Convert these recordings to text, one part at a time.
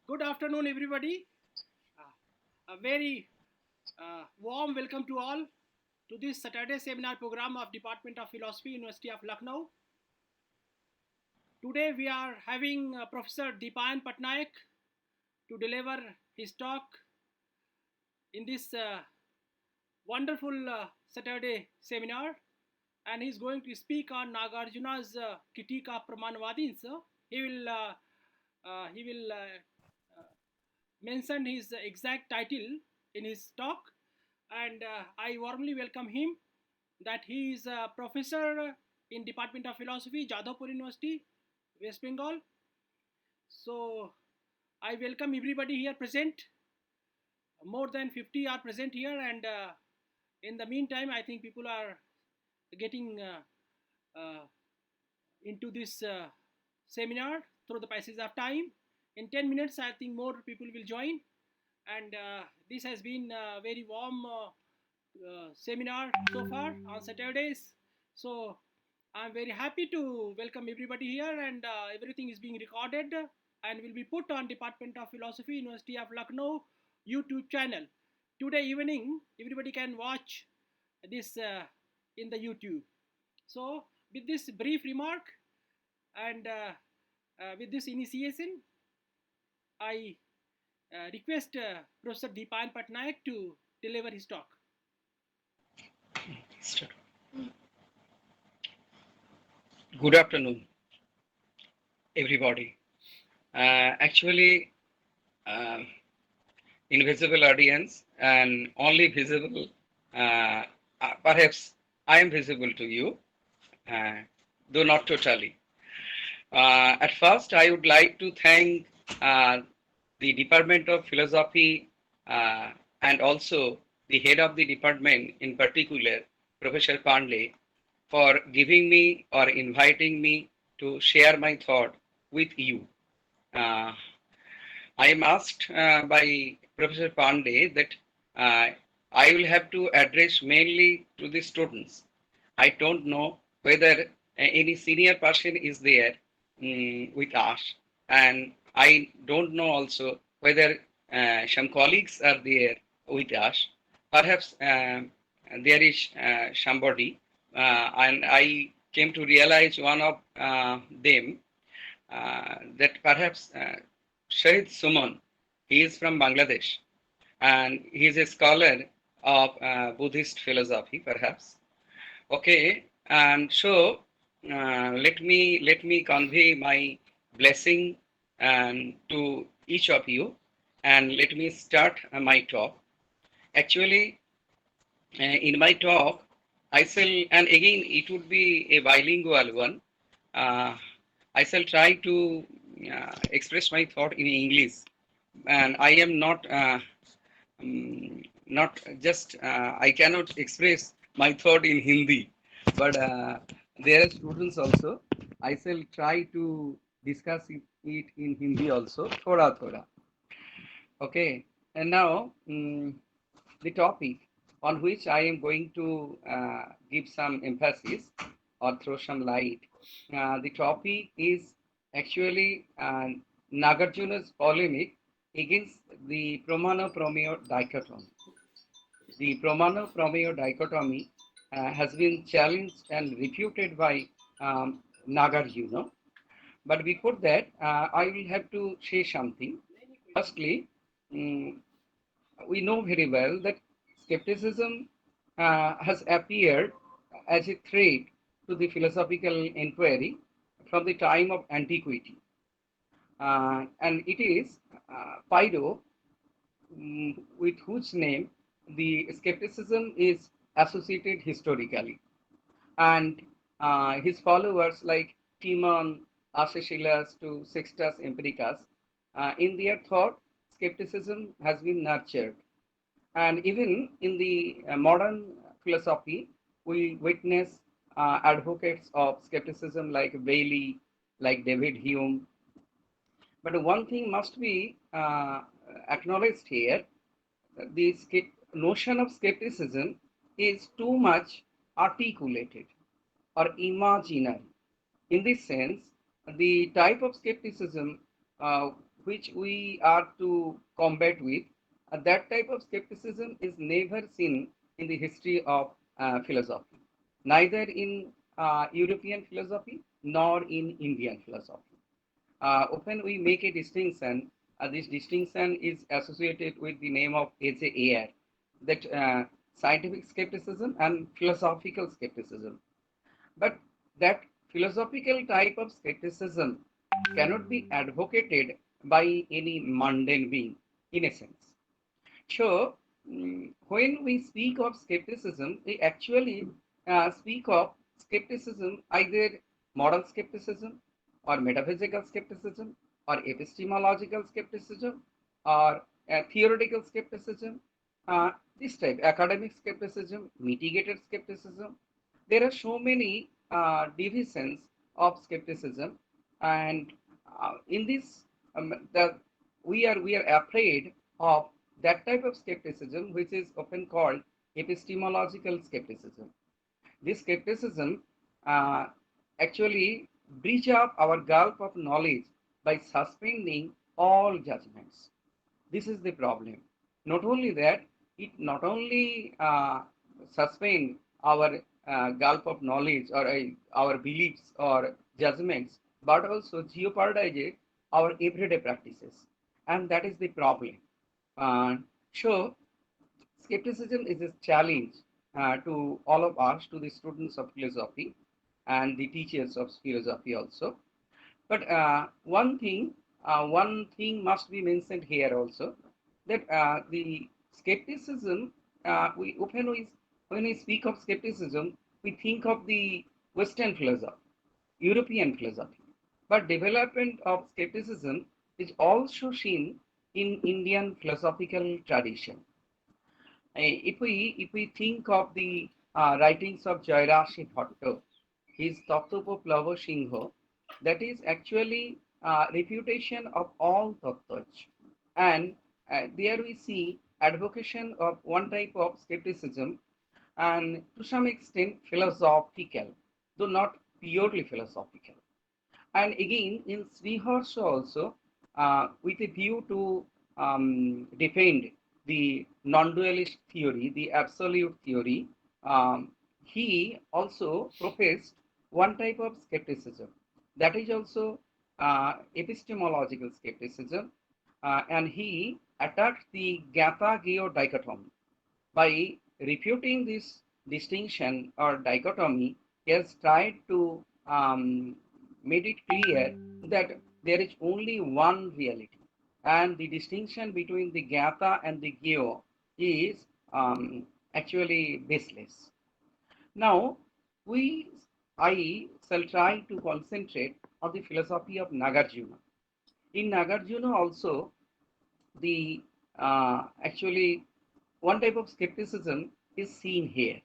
Good afternoon, everybody. A very warm welcome to all to this Saturday seminar program of Department of Philosophy, University of Lucknow. Today we are having Professor Deepan Patnaik to deliver his talk in this wonderful Saturday seminar, and he's going to speak on Nagarjuna's critique of Pramanvadins. So he will mention his exact title in his talk, and I warmly welcome him. That he is a professor in Department of Philosophy, Jadavpur University, West Bengal. So I welcome everybody here present. More than 50 are present here, and in the meantime, I think people are getting uh, into this seminar through the passage of time. In 10 minutes, I think more people will join, and this has been a very warm seminar so far on Saturdays. So I'm very happy to welcome everybody here, and everything is being recorded and will be put on Department of Philosophy, University of Lucknow YouTube channel. Today evening, everybody can watch this in the YouTube. So with this brief remark and with this initiation, I request Professor Deepan Patnaik to deliver his talk. Good afternoon, everybody. Actually, um invisible audience and only visible, uh, perhaps I am visible to you, uh, though not totally. At first, I would like to thank uh, the Department of Philosophy and also the head of the department in particular, Professor Pandey, for giving me or inviting me to share my thought with you. Uh, I am asked by Professor Pandey that uh, I will have to address mainly to the students. I don't know whether any senior person is there with us, and I don't know also whether some colleagues are there with us. Perhaps there is somebody, and I came to realize one of them that perhaps Shahid Suman, he is from Bangladesh and he is a scholar of Buddhist philosophy, perhaps. Okay, and so let me convey my blessing and to each of you, and let me start my talk. Actually, in my talk, I shall, and again it would be a bilingual one. Uh, I shall try to express my thought in English, and I am not just I cannot express my thought in Hindi, but there are students also. I shall try to discuss it in Hindi also, thoda thoda. Okay, and now the topic on which I am going to give some emphasis or throw some light. The topic is actually Nagarjuna's polemic against the Pramana-Pramaya dichotomy. The Pramana-Pramaya dichotomy has been challenged and refuted by Nagarjuna. But before that, I will have to say something. Firstly, mm, we know very well that skepticism has appeared as a threat to the philosophical inquiry from the time of antiquity. And it is Phaedo, with whose name the skepticism is associated historically. And his followers like Timon, Arcesilas to Sextus Empiricus, in their thought, skepticism has been nurtured. And even in the modern philosophy, we witness advocates of skepticism like Bailey, like David Hume. But one thing must be acknowledged here: the notion of skepticism is too much articulated or imaginary. In this sense, the type of skepticism which we are to combat with, that type of skepticism is never seen in the history of philosophy, neither in European philosophy nor in Indian philosophy. Often we make a distinction. This distinction is associated with the name of H.A. Ayer, that scientific skepticism and philosophical skepticism. But that philosophical type of skepticism cannot be advocated by any mundane being, in a sense. So, when we speak of skepticism, we actually speak of skepticism, either moral skepticism or metaphysical skepticism or epistemological skepticism or theoretical skepticism, uh, this type, academic skepticism, mitigated skepticism. There are so many divisions of skepticism, and in this, the we are afraid of that type of skepticism, which is often called epistemological skepticism. This skepticism uh, actually breach up our gulf of knowledge by suspending all judgments. This is the problem. Not only that, it not only suspend our gulf of knowledge or our beliefs or judgments, but also jeopardize our everyday practices. And that is the problem. Uh, so, skepticism is a challenge to all of us, to the students of philosophy and the teachers of philosophy also. But one thing must be mentioned here also, that the skepticism, when we speak of skepticism, we think of the Western philosophy, European philosophy. But development of skepticism is also seen in Indian philosophical tradition. If we think of the writings of Jairashi Bhatto, his Tattva Singha, that is actually refutation of all tattvas. And there we see advocation of one type of skepticism, and to some extent philosophical, though not purely philosophical. And again, in Sriharsha also, with a view to defend the non-dualist theory, the absolute theory, he also professed one type of skepticism. That is also epistemological skepticism, and he attacked the Gnata-Gheya dichotomy. By refuting this distinction or dichotomy, he has tried to made it clear that there is only one reality, and the distinction between the Gnata and the Gheya is actually baseless. Now, we I shall try to concentrate on the philosophy of Nagarjuna. In Nagarjuna also, the actually one type of skepticism is seen here,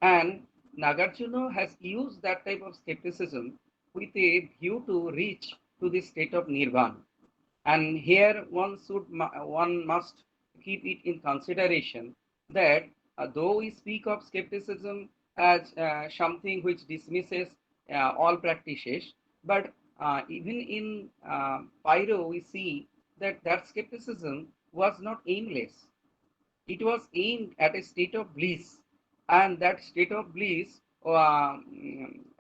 and Nagarjuna has used that type of skepticism with a view to reach to the state of nirvana. And here one must keep it in consideration that though we speak of skepticism as something which dismisses all practices, but even in Pyro we see that that skepticism was not aimless. It was aimed at a state of bliss, and that state of bliss,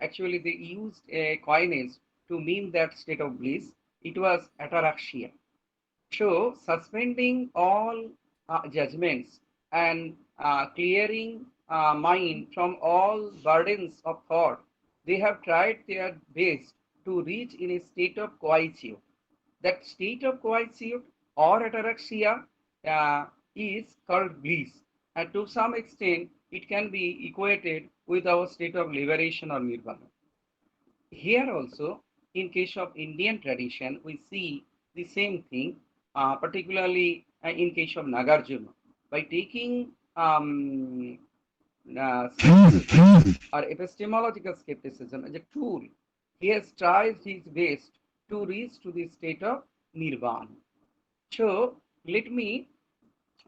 actually they used a coinage to mean that state of bliss. It was ataraxia. So, suspending all judgments and clearing mind from all burdens of thought, they have tried their best to reach in a state of quietude. That state of quietude or ataraxia uh, is called bliss, and to some extent it can be equated with our state of liberation or nirvana. Here also, in case of Indian tradition, we see the same thing, particularly in case of Nagarjuna. By taking skepticism or epistemological skepticism as a tool, he has tried his best to reach to the state of nirvana. So let me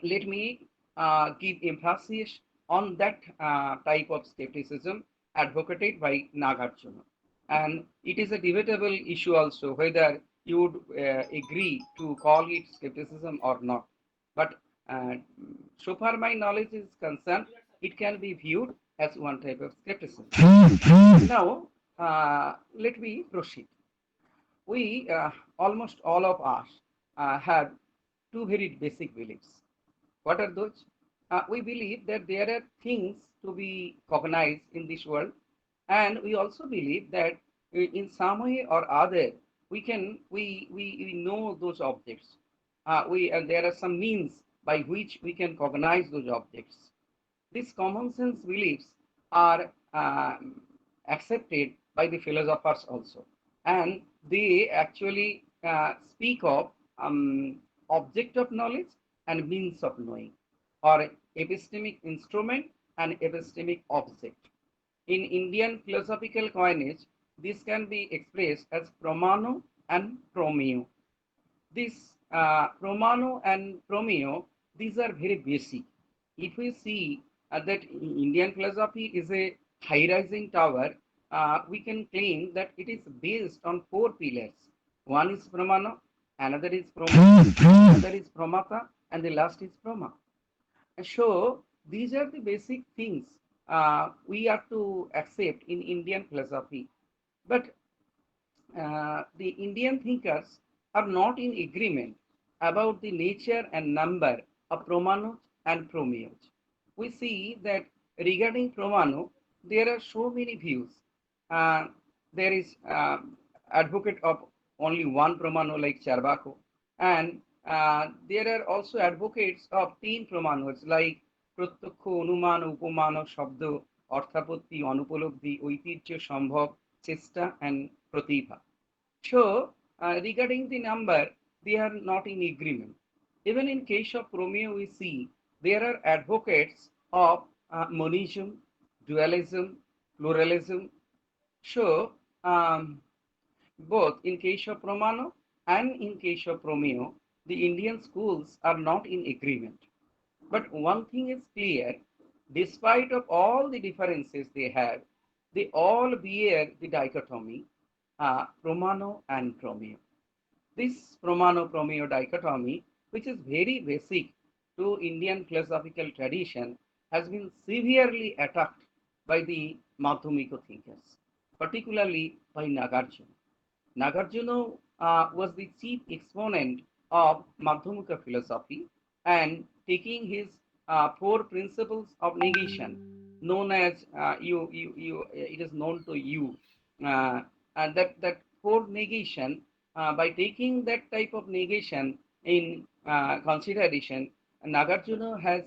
give emphasis on that type of skepticism advocated by Nagarjuna. And it is a debatable issue also whether you would agree to call it skepticism or not. But uh, so far my knowledge is concerned, it can be viewed as one type of skepticism. Now, let me proceed. We, almost all of us, have two very basic beliefs. What are those? We believe that there are things to be cognized in this world, and we also believe that in some way or other we know those objects. We and there are some means by which we can cognize those objects. These common sense beliefs are accepted by the philosophers also, and they actually speak of object of knowledge and means of knowing, or epistemic instrument and epistemic object. In Indian philosophical coinage, this can be expressed as pramano and promeo. This Promano and Promeo, these are very basic. If we see that Indian philosophy is a high-rising tower, we can claim that it is based on four pillars. One is Pramano, another is Proma, another is Pramata, and the last is Proma. So these are the basic things we have to accept in Indian philosophy. But the Indian thinkers are not in agreement about the nature and number of Pramano and Promeos. We see that regarding Pramano, there are so many views. Uh, there is advocate of only one Pramano like Charvako, and there are also advocates of 10 Pramanos like প্রত্যক্ষ অনুমান উপমান শব্দ অর্থাপত্তি অনুপলব্ধি ঐতিহ্য সম্ভব চেষ্টা and Pratibha. So, regarding the number, they are not in agreement. Even in case of Romeo, we see there are advocates of monism, dualism, pluralism. So, both in case of Romano and in case of Romeo, the Indian schools are not in agreement. But one thing is clear, despite of all the differences they have, they all bear the dichotomy, Promano and Promeo. This Promano-Promeo dichotomy, which is very basic to Indian philosophical tradition, has been severely attacked by the Madhyamika thinkers, particularly by Nagarjuna. Nagarjuna was the chief exponent of Madhyamika philosophy, and taking his four principles of negation, known as it is known to you, uh, and that four negation, by taking that type of negation in consideration, Nagarjuna has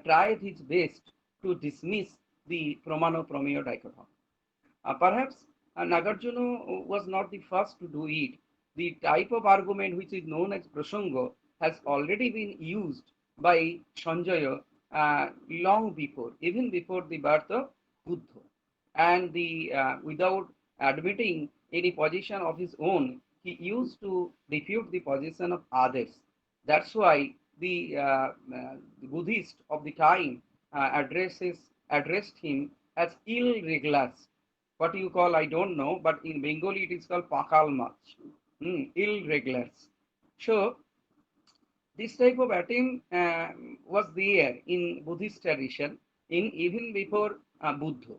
tried his best to dismiss the Pramano-Prameo dichotomy. Perhaps Nagarjuna was not the first to do it. The type of argument which is known as prasanga has already been used by Sanjaya long before, even before the birth of Buddha. And without admitting any position of his own, he used to refute the position of others. That's why the Buddhist of the time addressed him as ill regulars. What you call, I don't know, but in Bengali it is called pakal mach, ill regulars. So this type of attempt was there in Buddhist tradition in even before Buddha.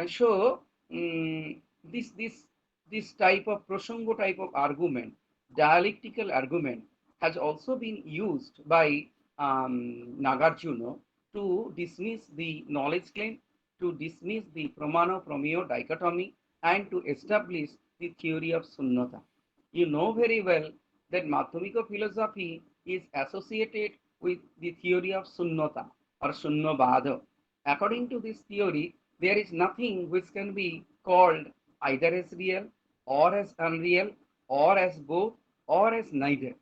So this this this type of prasanga type of argument, dialectical argument, has also been used by Nagarjuna to dismiss the knowledge claim, to dismiss the Pramano-Prameo dichotomy, and to establish the theory of Sunnata. You know very well that Madhyamika philosophy is associated with the theory of Sunnata or Sunnavada. According to this theory, there is nothing which can be called either as real or as unreal or as both or as neither.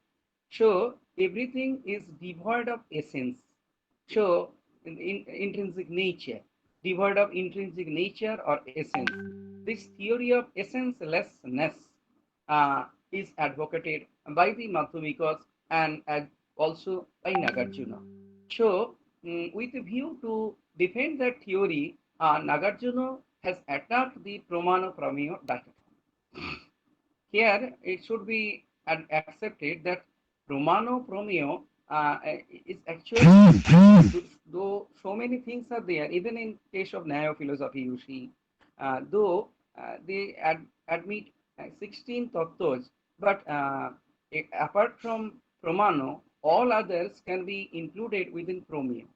So everything is devoid of essence. So intrinsic nature, devoid of intrinsic nature or essence. This theory of essencelessness is advocated by the Madhyamikas and also by Nagarjuna. So, with a view to defend that theory, Nagarjuna has attacked the Pramano Prameo dichotomy. Here, it should be accepted that Romano Promeo is actually, though so many things are there, even in case of neo philosophy, you see, though they admit 16 tattvas, but apart from Promano, all others can be included within Promeo.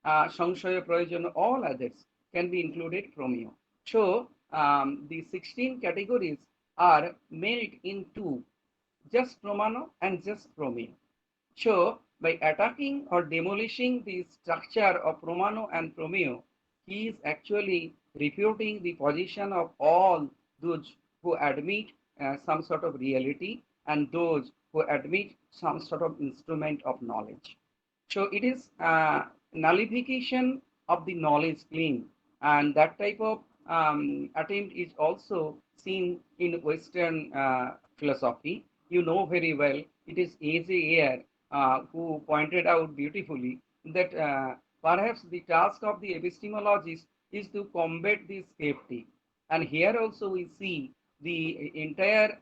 Sangshoya Prayojan, all others can be included Promeo. So the 16 categories are made into just Promano and just Promeo. So by attacking or demolishing the structure of Promano and Promeo, he is actually refuting the position of all those who admit some sort of reality and those who admit some sort of instrument of knowledge. So it is nullification of the knowledge claim, and that type of attempt is also seen in Western philosophy. You know very well, it is A.J. Ayer who pointed out beautifully that perhaps the task of the epistemologist is to combat this skeptic. And here also we see the entire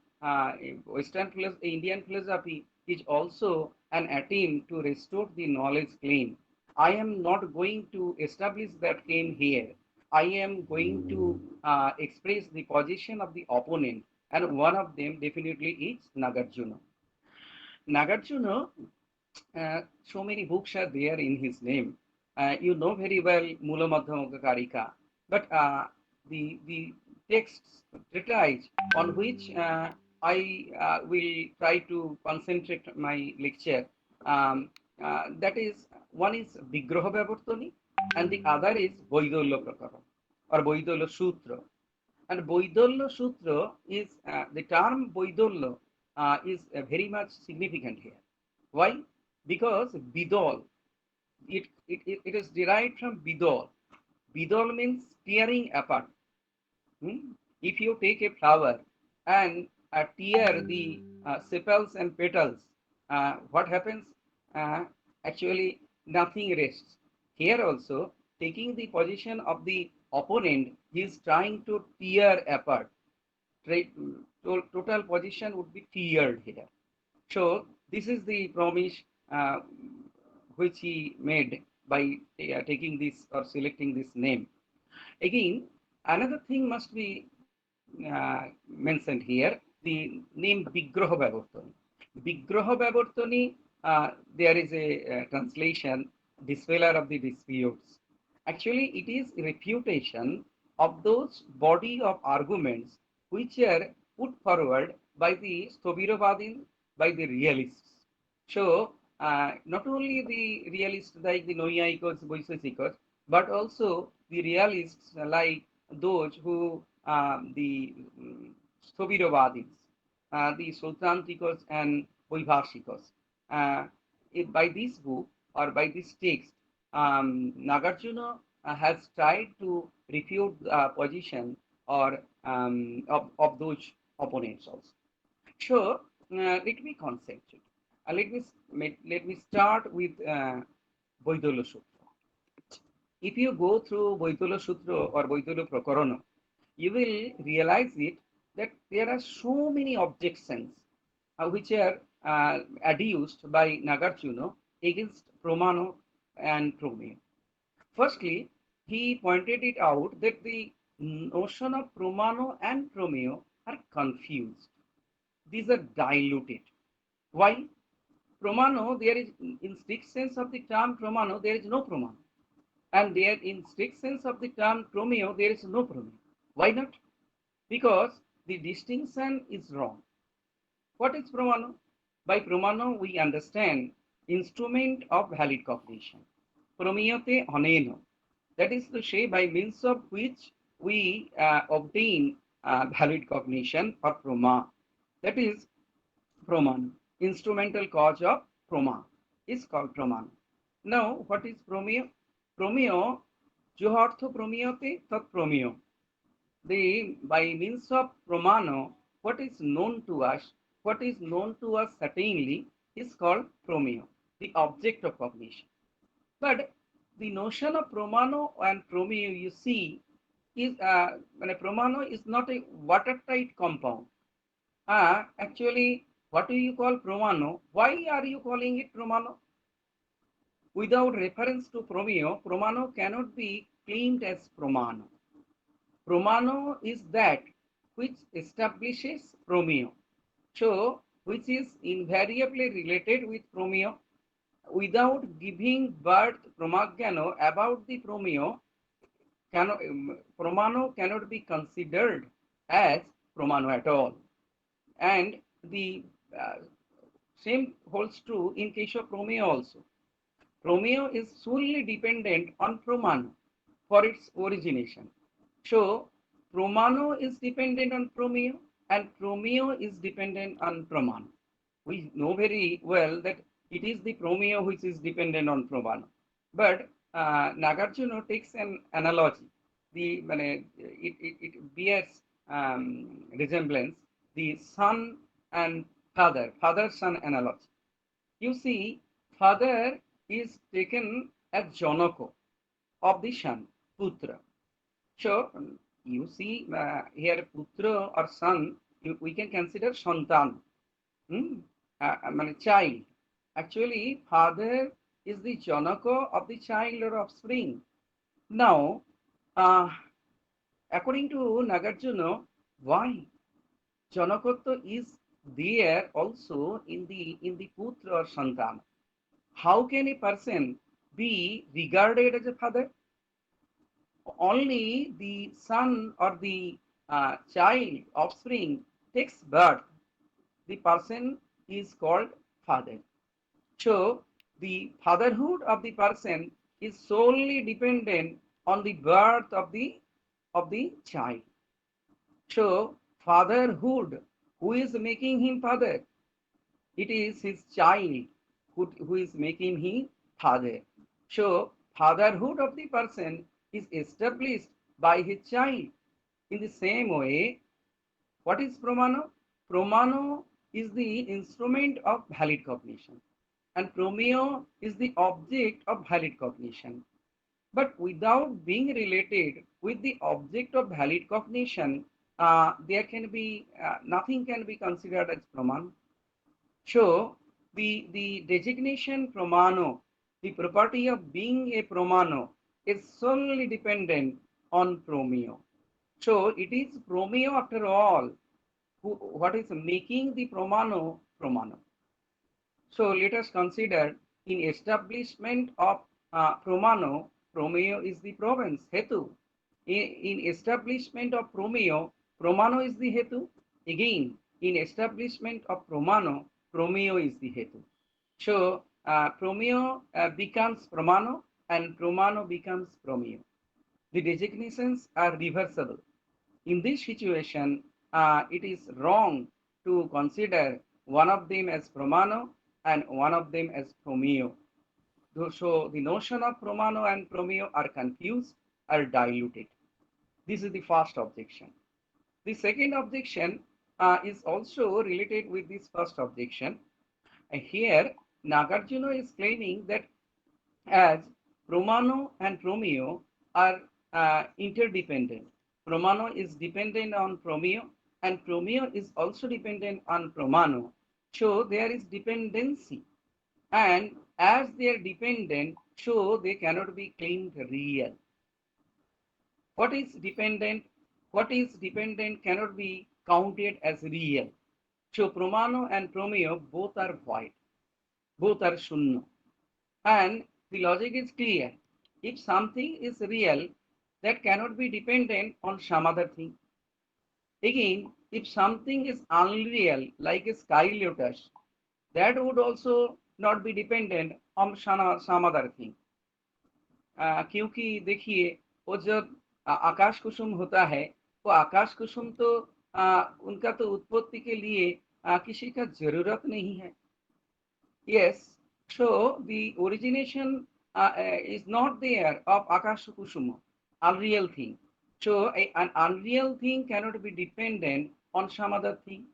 Indian philosophy is also an attempt to restore the knowledge claim. I am not going to establish that claim here. I am going to express the position of the opponent, and one of them definitely is Nagarjuna. Nagarjuna, so many books are there in his name. You know very well Mula Madhyamaka Karika, but the texts treatise on which I will try to concentrate my lecture. That is, one is Vigraha Vyavartani and the other is Vaidolya Prakara or Vaidolya Sutra. And Vaidolya Sutra is the term Vaidolya is very much significant here. Why? Because Bidol, it is derived from Bidol. Bidol means tearing apart. If you take a flower and tear the sepals and petals, what happens? Uh, Actually, nothing rests. Here also, taking the position of the opponent, he is trying to tear apart. Total position would be tiered here. So this is the promise which he made by taking this or selecting this name. Again, another thing must be mentioned here, the name Vigraha Vyavartani. Vigraha Vyavartani, there is a translation, dispeller of the disputes. Actually, it is refutation of those body of arguments which are put forward by the Sthobirovadin, by the realists. So, not only the realists like the Noyaikos, Boisaisikos, but also the realists like those who the Sthobirovadins, the Sultantikos and Vaibhashikos. Uh, by this book or by this text, Nagarjuna has tried to refute the position or of those opponents also. So let me concentrate. Let me start with Vaidolya Sutra. If you go through Vaidolya Sutra or Vaidolya Prakarana, you will realize it that there are so many objections which are adduced by Nagarjuna against Pramano and Promeo. Firstly, he pointed it out that the notion of Pramano and Promeo are confused. These are diluted. Why? Pramano, there is, in strict sense of the term Pramano, there is no Pramano. And there, in strict sense of the term Promeo, there is no Promeo. Why not? Because the distinction is wrong. What is Pramano? By Pramano, we understand instrument of valid cognition. Promeote oneno. That is to say, by means of which we obtain valid cognition or proma. That is Praman. Instrumental cause of Proma is called Praman. Now, what is Promeo? Promeo, Johartho Promeote tat Promeo. The by means of Pramano, what is known to us, certainly is called Promeo, the object of cognition. But the notion of Pramano and Promeo, you see, is when a Pramano is not a watertight compound. Actually, What do you call Pramano? Why are you calling it Pramano? Without reference to Promeo, Pramano cannot be claimed as Pramano. Pramano is that which establishes Promeo. So, which is invariably related with Promeo without giving birth Pramagyano about the Promeo, Pramano cannot be considered as Pramano at all. And the same holds true in case of Promeo also. Promeo is solely dependent on Pramano for its origination. So, Pramano is dependent on Promeo and Promeo is dependent on Pramano. We know very well that it is the Promeo which is dependent on Pramano. But Nagarjuna takes an analogy. It bears resemblance, the son and father-son analogy. You see, father is taken as Janaka of the son, Putra. So, you see here Putra or son, we can consider Santan, child. Actually, father is the Janaka of the child or offspring. Now, uh, according to Nagarjuna, why? Janakatva is there also in the Putra or Santan. How can a person be regarded as a father? Only the son or the child, offspring takes birth. The person is called father. So, the fatherhood of the person is solely dependent on the birth of the child. So, fatherhood, who is making him father? It is his child who is making him father. So, fatherhood of the person is established by his child. In the same way, what is Pramano? Pramano is the instrument of valid cognition, and Promeo is the object of valid cognition. But without being related with the object of valid cognition, there can be nothing can be considered as Pramano. So, the designation Pramano, the property of being a Pramano, is solely dependent on Promeo. So, it is Promeo after all what is making the Pramano Pramano. So, let us consider in establishment of Pramano, Promeo is the province, Hetu. In establishment of Promeo, Pramano is the Hetu. Again, in establishment of Pramano, Promeo is the Hetu. So, Promeo becomes Pramano and Pramano becomes Promeo. The designations are reversible. In this situation, it is wrong to consider one of them as Pramano and one of them as Promeo. So, the notion of Pramano and Promeo are confused or diluted. This is the first objection. The second objection is also related with this first objection. Here, Nagarjuna is claiming that as Pramano and Promeo are interdependent. Pramano is dependent on Promeo and Promeo is also dependent on Pramano. So there is dependency, and as they are dependent, so they cannot be claimed real. What is dependent? What is dependent cannot be counted as real. So Pramano and Promeo both are void, both are Shunna. And the logic is clear. If something is real, that cannot be dependent on some other thing. Again, if something is unreal, like a sky lotus, that would also not be dependent on some other thing. क्योंकि देखिए वो जब आकाश कुसुम होता है, वो आकाश कुसुम तो उनका तो उत्पत्ति के लिए किसी का जरूरत नहीं है. Yes, so the origination is not there of Akasha Kusuma, unreal thing. So an unreal thing cannot be dependent on some other thing.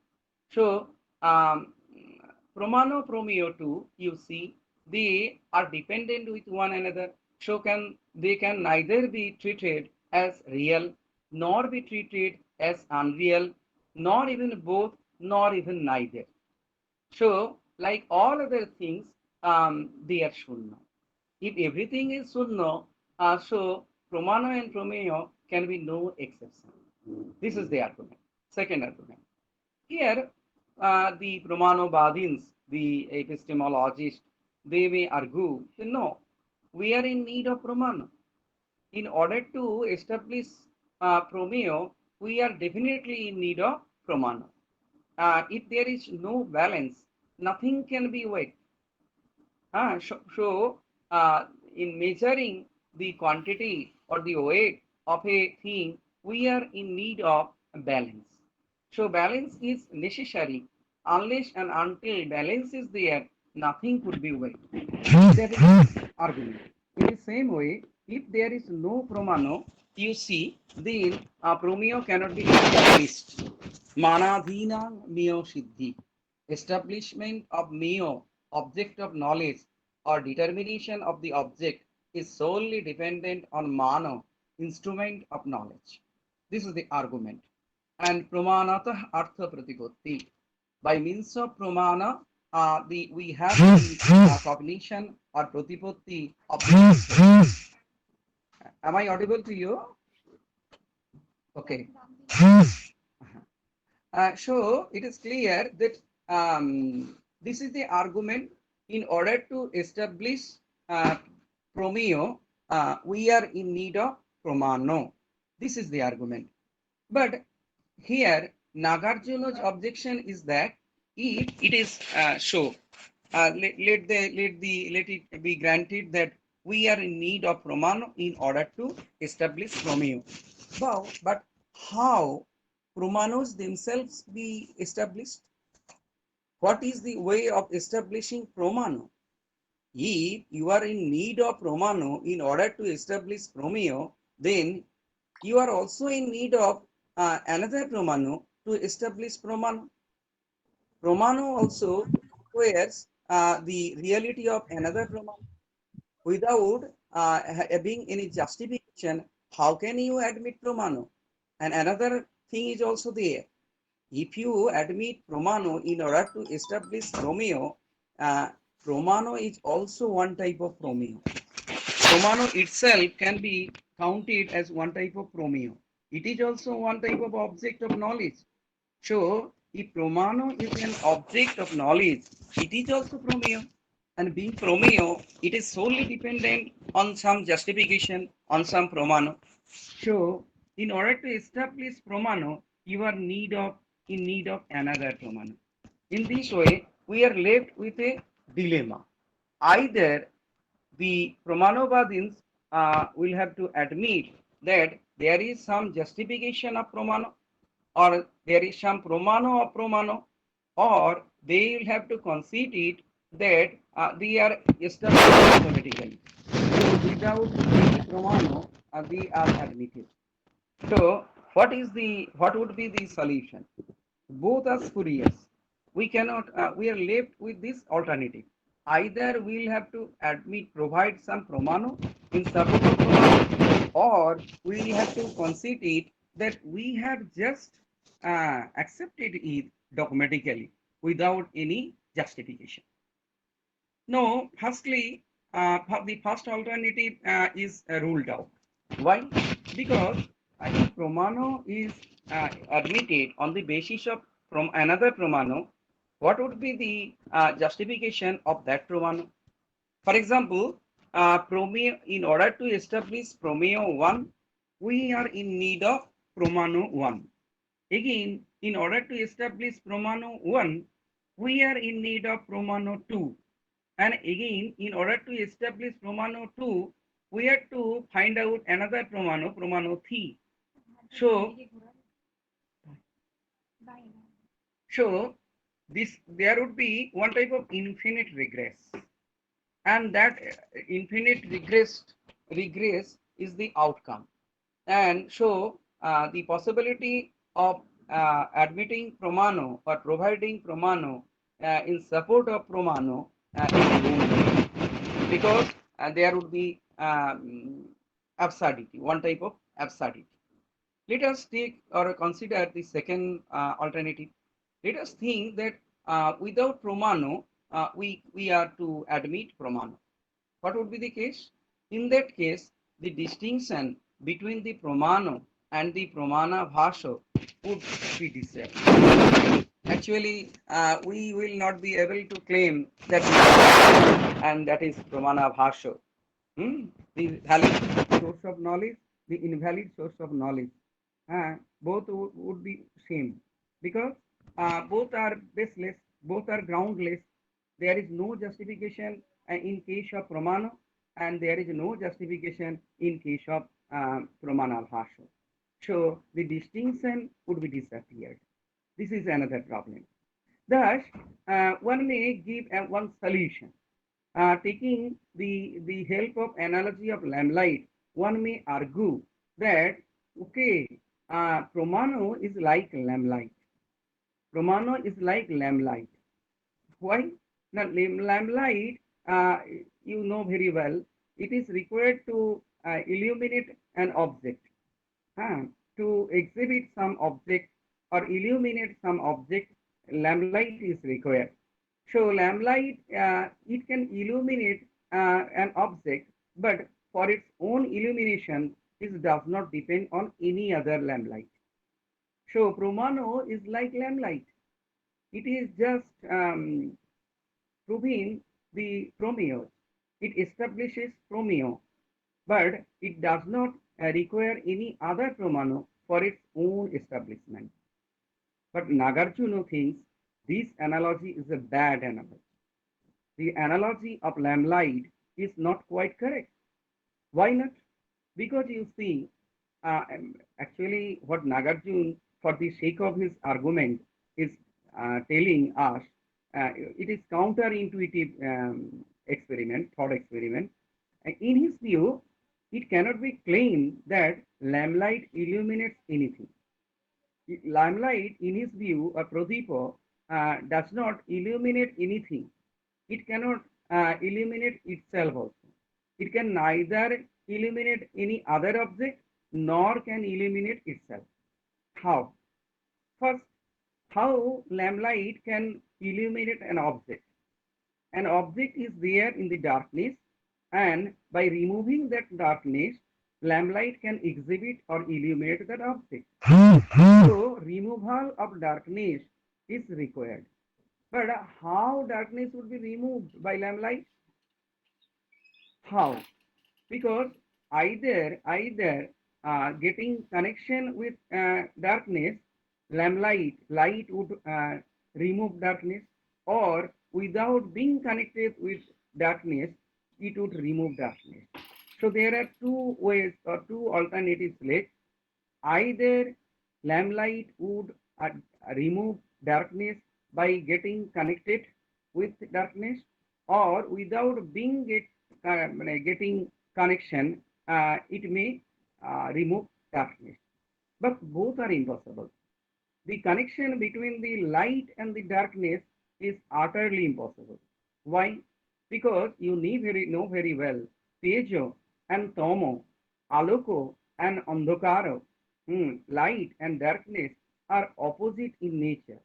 So Pramano Promeo too, you see, they are dependent with one another. So they can neither be treated as real, nor be treated as unreal, nor even both, nor even neither. So, like all other things, they are Shunna. If everything is Shunna, so Pramano and Prameo can be no exception. This is the argument. Second argument. Here, the Brahmanovadins, the epistemologists, they may argue, no, we are in need of Brahmana. In order to establish Promeo, we are definitely in need of Pramana. If there is no balance, nothing can be weighed. So, in measuring the quantity or the weight of a thing, we are in need of balance. So, balance is necessary. Unless and until balance is there, nothing could be weighed. That is the argument. In the same way, if there is no pramano, you see, then promeo cannot be established. Manadhina meo siddhi. Establishment of meo, object of knowledge, or determination of the object is solely dependent on mano, instrument of knowledge. This is the argument. And pramanatah artha pratipotti. By means of pramana, we have the cognition or pratipotti of the. Am I audible to you? Okay. So it is clear that this is the argument. In order to establish uh, promeo, we are in need of pramano. This is the argument. But here, Nagarjuna's objection is that if it is so, let it be granted that we are in need of pramano in order to establish promeo. But how Pramanos themselves be established? What is the way of establishing Pramano? If you are in need of Pramano in order to establish Promeo, then you are also in need of another Pramano to establish Pramano. Pramano also requires the reality of another Pramano. Without having any justification, how can you admit Pramano? And another thing is also there. If you admit Promano in order to establish Promeo, Promano is also one type of Promeo. Promano itself can be counted as one type of Promeo. It is also one type of object of knowledge. So, if Promano is an object of knowledge, it is also Promeo. And being Promeo, it is solely dependent on some justification, on some Promano. So, in order to establish Pramano, you are in need of another Pramano. In this way, we are left with a dilemma. Either the Pramanovadins will have to admit that there is some justification of Pramano, or there is some Pramano of Pramano, or they will have to concede it that they are established automatically. So without any Pramano, they are admitted. So what would be the solution? Both are spurious. We are left with this alternative. Either we'll have to provide some pramano in support of pramano, or we'll have to concede it that we have just accepted it dogmatically without any justification. No, firstly, the first alternative is ruled out. Why? Because if Pramano is admitted on the basis of from another Pramano, what would be the justification of that Pramano? For example, Promeo, in order to establish Promeo 1, we are in need of Pramano 1. Again, in order to establish Pramano 1, we are in need of Pramano 2. And again, in order to establish Pramano 2, we have to find out another Pramano, Pramano 3. So, this there would be one type of infinite regress, and that infinite regress is the outcome. And so, the possibility of admitting Pramano or providing Pramano in support of Pramano is removed, because there would be absurdity, one type of absurdity. Let us take or consider the second alternative. Let us think that without pramano, we are to admit pramano. What would be the case? In that case, the distinction between the pramano and the pramana bhasha would be disappear. Actually, we will not be able to claim that and that is pramana bhasha. The valid source of knowledge, the invalid source of knowledge, both would be same because both are baseless, both are groundless. There is no justification in case of pramana, and there is no justification in case of pramana bhasha. So the distinction would be disappeared. This is another problem. Thus, one may give one solution. Taking the help of analogy of lamplight, one may argue that, okay, Pramano is like lamplight. Pramano is like lamplight. Why? Now, lamplight, you know very well, it is required to illuminate an object, to exhibit some object or illuminate some object. Lamplight is required. So lamplight, it can illuminate an object, but for its own illumination, it does not depend on any other lamplight. So Pramano is like lamplight. It is just proving the promeo. It establishes promeo, but it does not require any other pramano for its own establishment. But Nagarjuna thinks this analogy is a bad analogy. The analogy of lamplight is not quite correct. Why not? Because you see, actually, what Nagarjuna, for the sake of his argument, is telling us, it is counterintuitive experiment, thought experiment. And in his view, it cannot be claimed that lamplight illuminates anything. Limelight, in his view, a Pradipa, does not illuminate anything. It cannot illuminate itself also. It can neither illuminate any other object nor can illuminate itself. How? First, how lamplight can illuminate an object? An object is there in the darkness, and by removing that darkness, lamplight can exhibit or illuminate that object. So removal of darkness is required. But how darkness would be removed by lamplight? How? Because either getting connection with darkness, light would remove darkness, or without being connected with darkness, it would remove darkness. So there are two ways or two alternatives left. Either lamplight would remove darkness by getting connected with darkness, or without being getting connection, it may remove darkness. But both are impossible. The connection between the light and the darkness is utterly impossible. Why? Because you know very well, Tejo and Tomo, Aloko and Andhakaro, light and darkness are opposite in nature.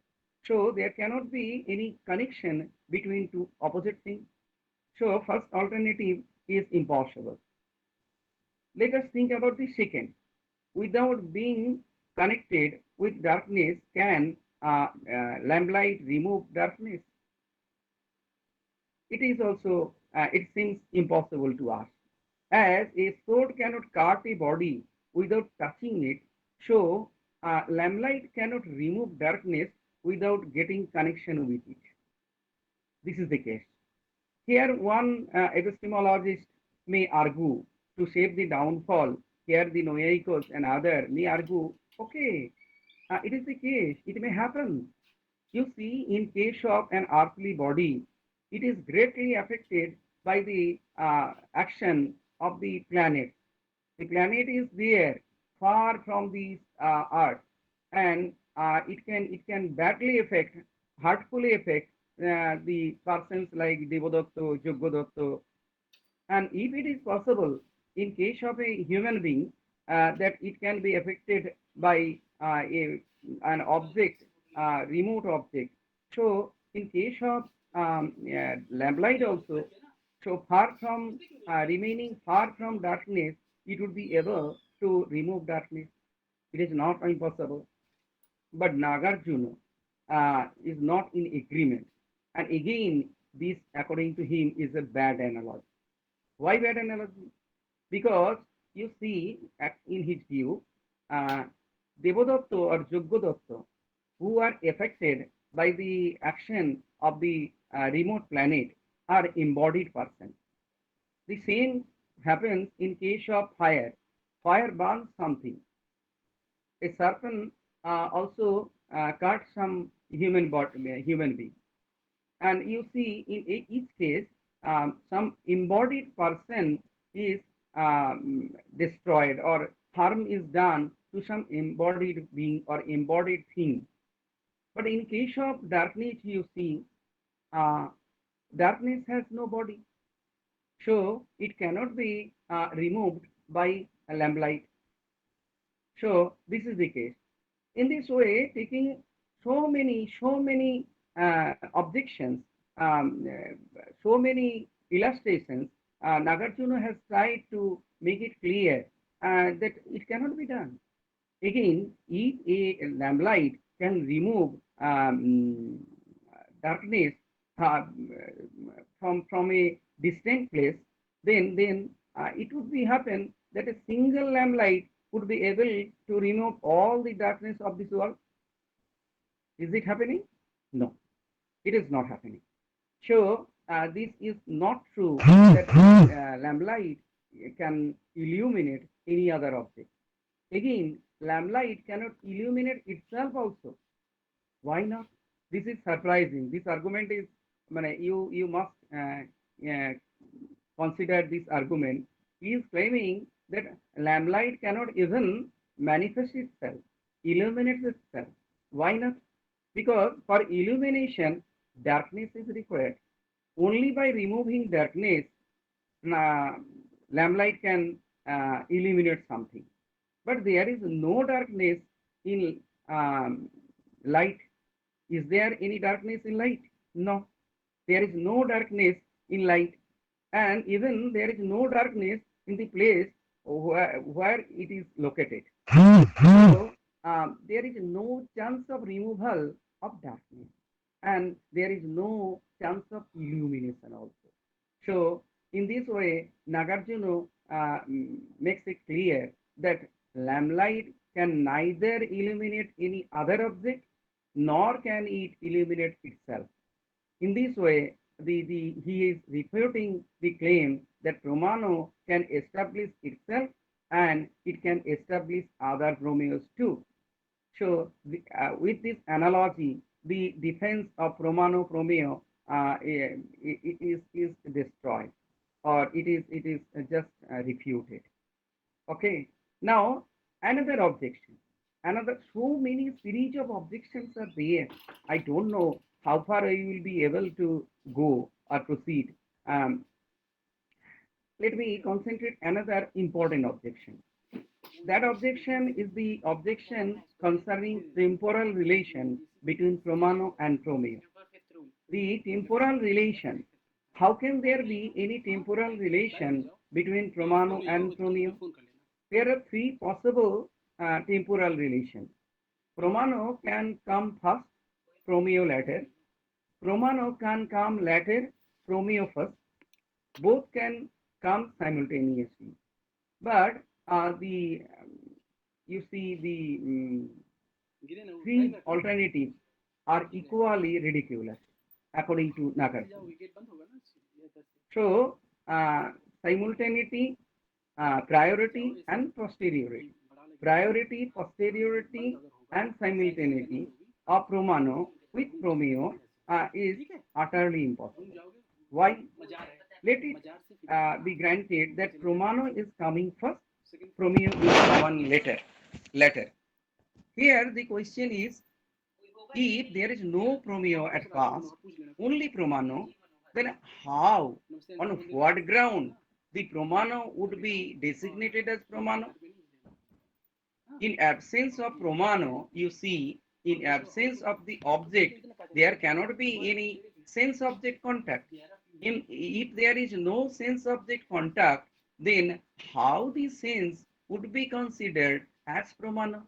So there cannot be any connection between two opposite things. So first alternative is impossible. Let us think about the second. Without being connected with darkness, can lamplight remove darkness? It is also, it seems impossible to us. As a sword cannot cut a body without touching it, so lamplight cannot remove darkness without getting connection with it. This is the case. Here one epistemologist may argue to save the downfall. Here the Noaikos and other may argue, okay, it is the case, it may happen. You see, in case of an earthly body, it is greatly affected by the action of the planet. The planet is there, far from the earth, and it can badly affect, hurtfully affect the persons like Devodotto, Yogodotto. And if it is possible, in case of a human being, that it can be affected by an object, remote object. So in case of lamplight also, so far from remaining far from darkness, it would be able to remove darkness. It is not impossible. But Nagarjuna is not in agreement. And again, this, according to him, is a bad analogy. Why bad analogy? Because you see, in his view, uh, Devadatta or Yogyadatha, who are affected by the action of the remote planet, are embodied persons. The same happens in case of fire. Fire burns something. A serpent also cuts some human being. And you see, in each case, some embodied person is destroyed or harm is done to some embodied being or embodied thing. But in case of darkness, you see, uh, darkness has no body, so it cannot be removed by a lamplight. So this is the case. In this way, taking so many objections, so many illustrations, Nagarjuna has tried to make it clear that it cannot be done. Again, if a lamplight can remove darkness uh, from a distant place, then it would be happen that a single lamplight would be able to remove all the darkness of this world. Is it happening? No, it is not happening. So this is not true that lamplight can illuminate any other object. Again, lamplight cannot illuminate itself also. Why not? This is surprising. This argument is, you must uh, consider this argument. He is claiming that lamplight cannot even manifest itself, illuminate itself. Why not? Because for illumination, darkness is required. Only by removing darkness, uh, lamplight can illuminate something. But there is no darkness in light. Is there any darkness in light? No. There is no darkness in light. And even there is no darkness in the place where it is located. So there is no chance of removal of darkness. And there is no chance of illumination also. So in this way, Nagarjuna makes it clear that lamplight can neither illuminate any other object nor can it illuminate itself. In this way, he is refuting the claim that Pramano can establish itself and it can establish other Promeos too. So, with this analogy, the defense of Pramano Promeo is destroyed, or it is just refuted. Okay. Now, another objection. Another, so many series of objections are there. I don't know how far I will be able to go or proceed. Um, Let me concentrate another important objection. That objection is the objection concerning temporal relation between Pramano and Promeo. The temporal relation. How can there be any temporal relation between Pramano and Promeo? There are three possible temporal relations. Pramano can come first, Promeo later. Pramano can come later, Promeo first. Both can come simultaneously. But the you see the three alternatives are equally ridiculous according to Nagarjuna. So simultaneity, priority, and posteriority. Priority, posteriority, and simultaneity of Pramano with Promeo is utterly impossible. Why? Let it be granted that Pramano is coming first, Promeo is coming later. Later. Here the question is, if there is no Promeo at first, only Pramano, then how, on what ground, the Pramano would be designated as Pramano? In absence of Pramano, you see, in absence of the object there cannot be any sense-object contact. If there is no sense-object contact, then how the sense would be considered as pramana?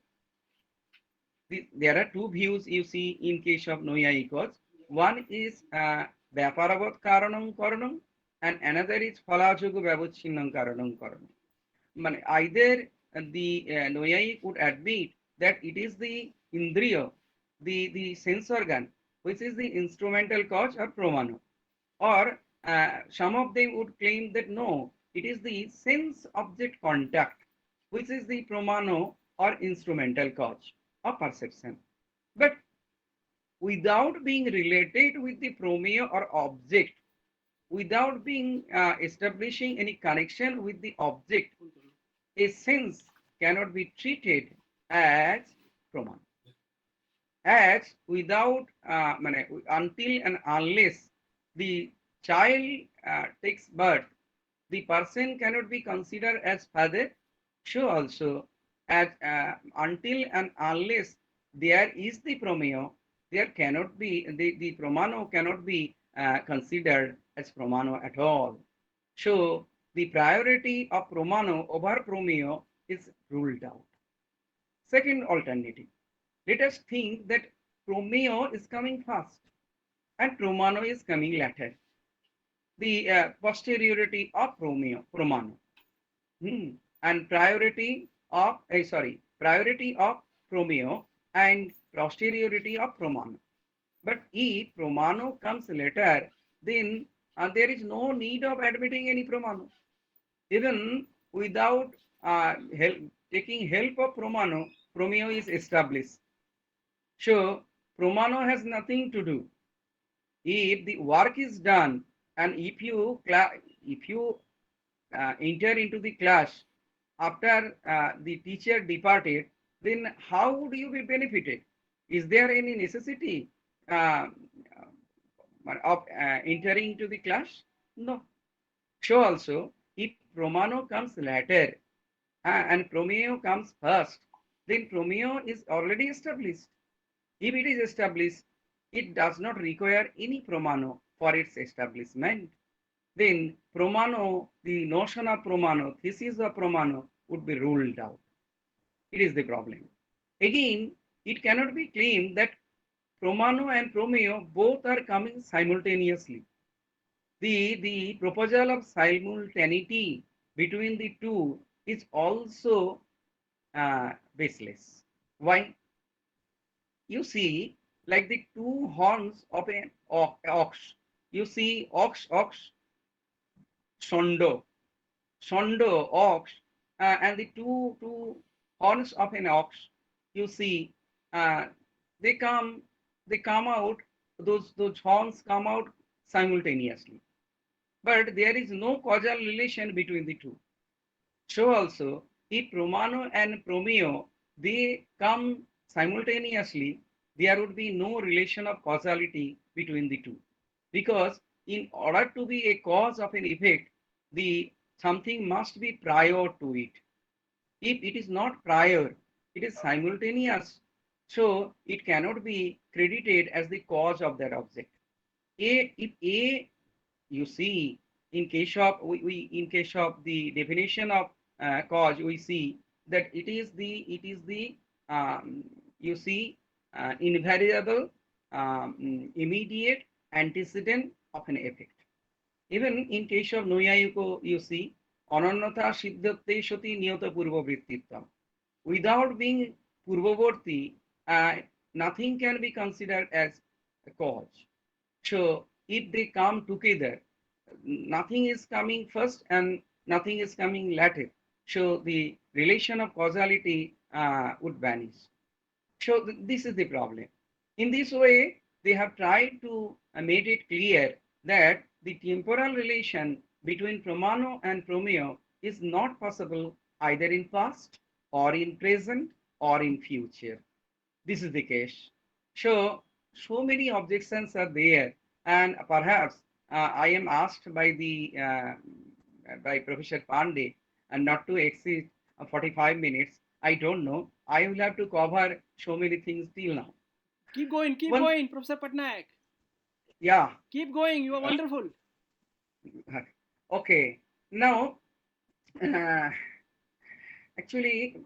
There are two views you see in case of Nayayikas. One is Vyaparavat Karanam Karanam, and another is Phalajoga Vyavacchinnam Karanam Karanam. Either the Noyayik would admit that it is the Indriya, the sense organ, which is the instrumental cause or pramana, or some of them would claim that no, it is the sense object contact, which is the pramana or instrumental cause of perception. But without being related with the pramana or object, without being establishing any connection with the object, a sense cannot be treated as pramana. As without until and unless the child takes birth, the person cannot be considered as father. So also, as until and unless there is the pramana, there cannot be the pramano cannot be considered as pramano at all. So the priority of pramano over pramana is ruled out. Second alternative, let us think that pramana is coming first and pramano is coming later. The posteriority of pramano. And priority of pramana and posteriority of pramana. But if pramano comes later, then there is no need of admitting any pramano. Even without taking help of pramano is established. So pramano has nothing to do. If the work is done and if you enter into the class after the teacher departed, then how would you be benefited? Is there any necessity uh, of entering into the class? No. So also, if pramano comes later and pramano comes first, then pramano is already established. If it is established, it does not require any pramano for its establishment. Then pramano, the notion of pramano, thesis of pramano would be ruled out. It is the problem. Again, it cannot be claimed that pramano and pramano both are coming simultaneously. The proposal of simultaneity between the two is also baseless. Why? You see, like the two horns of an ox. You see, ox, shondo, ox, and the two horns of an ox. You see, uh, they come out. Those horns come out simultaneously, but there is no causal relation between the two. So also, if pramano and pramano they come simultaneously, there would be no relation of causality between the two, because in order to be a cause of an effect, the something must be prior to it. If it is not prior, it is simultaneous, so it cannot be credited as the cause of that object. If A, you see, in case of in case of the definition of cause, we see that it is the you see invariable immediate antecedent of an effect. Even in case of Nayayiko, you see ananyata siddhatte sati niyata purvavrittitvam. Without being purvavorti, nothing can be considered as a cause. So if they come together, nothing is coming first and nothing is coming later. So the relation of causality would vanish. So this is the problem. In this way, they have tried to make it clear that the temporal relation between pramano and pramana is not possible either in past or in present or in future. This is the case. So many objections are there, and perhaps I am asked by the by Professor Pandey and not to exceed 45 minutes. I don't know. I will have to cover so many things till now. Keep going, One, Professor Patnaik. yeah. Keep going. You are wonderful. Okay. Now, uh, actually,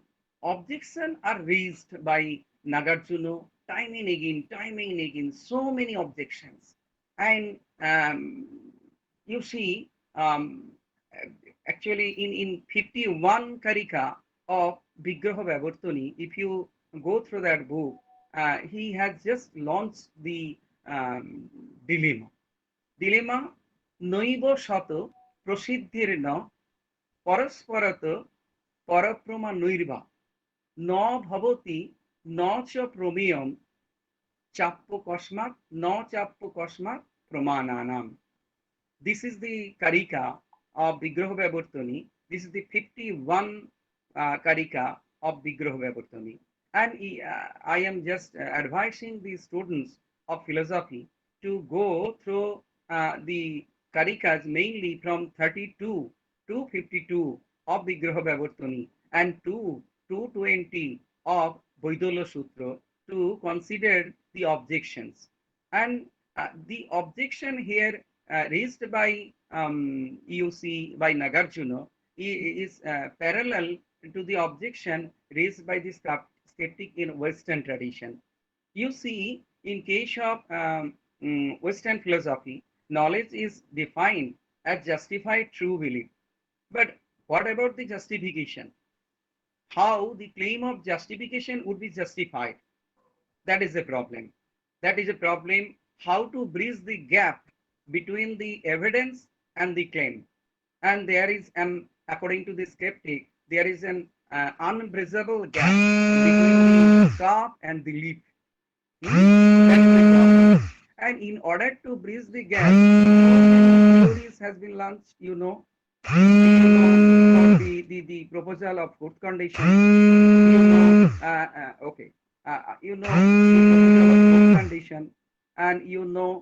objections are raised by Nagarjuna time and again, so many objections. And you see, actually, in 51 Karika of Vigraha Vavartani, if you go through that book, he has just launched the dilemma. Dilemma, নৈব শত প্রসিদ্ধির ন পরস্পরত পরপ্রমা নৈর্বা ন ভবতি ন চ প্রমেয়ম চাপ্য কস্মাৎ ন চাপ্য কস্মাৎ প্রমাণানাম. This is the Karika of Vigraha Vavartani. This is the 51 Karika of Vigraha Vavartani. And I am just advising the students of philosophy to go through the Karikas mainly from 32 to 52 of Vigraha Vavartani and 220 of Vaidolya Sutra to consider the objections. And the objection here raised by EUC by Nagarjuna is parallel to the objection raised by the skeptic in Western tradition. You see, in case of Western philosophy, knowledge is defined as justified true belief. But what about the justification? How the claim of justification would be justified? That is a problem. That is a problem. How to bridge the gap between the evidence and the claim. And there is an, according to the skeptic, there is an unbridgeable gap between the top and the lip. That is the problem. And in order to bridge the gap, theories has been launched, you know, for the proposal of good condition, you know, okay, you know, the proposal of good condition, and you know,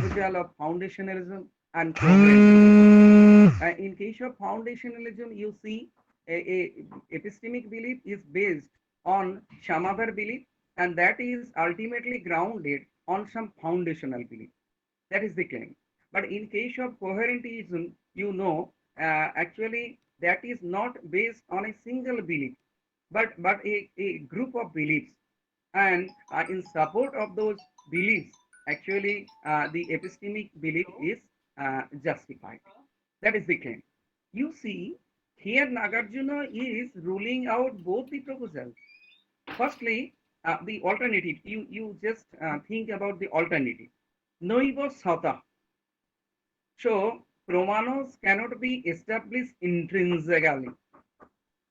proposal of foundationalism and coherence. In case of foundationalism, you see, a epistemic belief is based on some other belief, and that is ultimately grounded on some foundational belief. That is the claim. But in case of coherentism, you know, actually that is not based on a single belief, but a group of beliefs. And in support of those beliefs, actually the epistemic belief is justified. That is the claim. You see, here Nagarjuna is ruling out both the proposals. Firstly, the alternative. You just think about the alternative. Noiva sata. So promanos cannot be established intrinsically.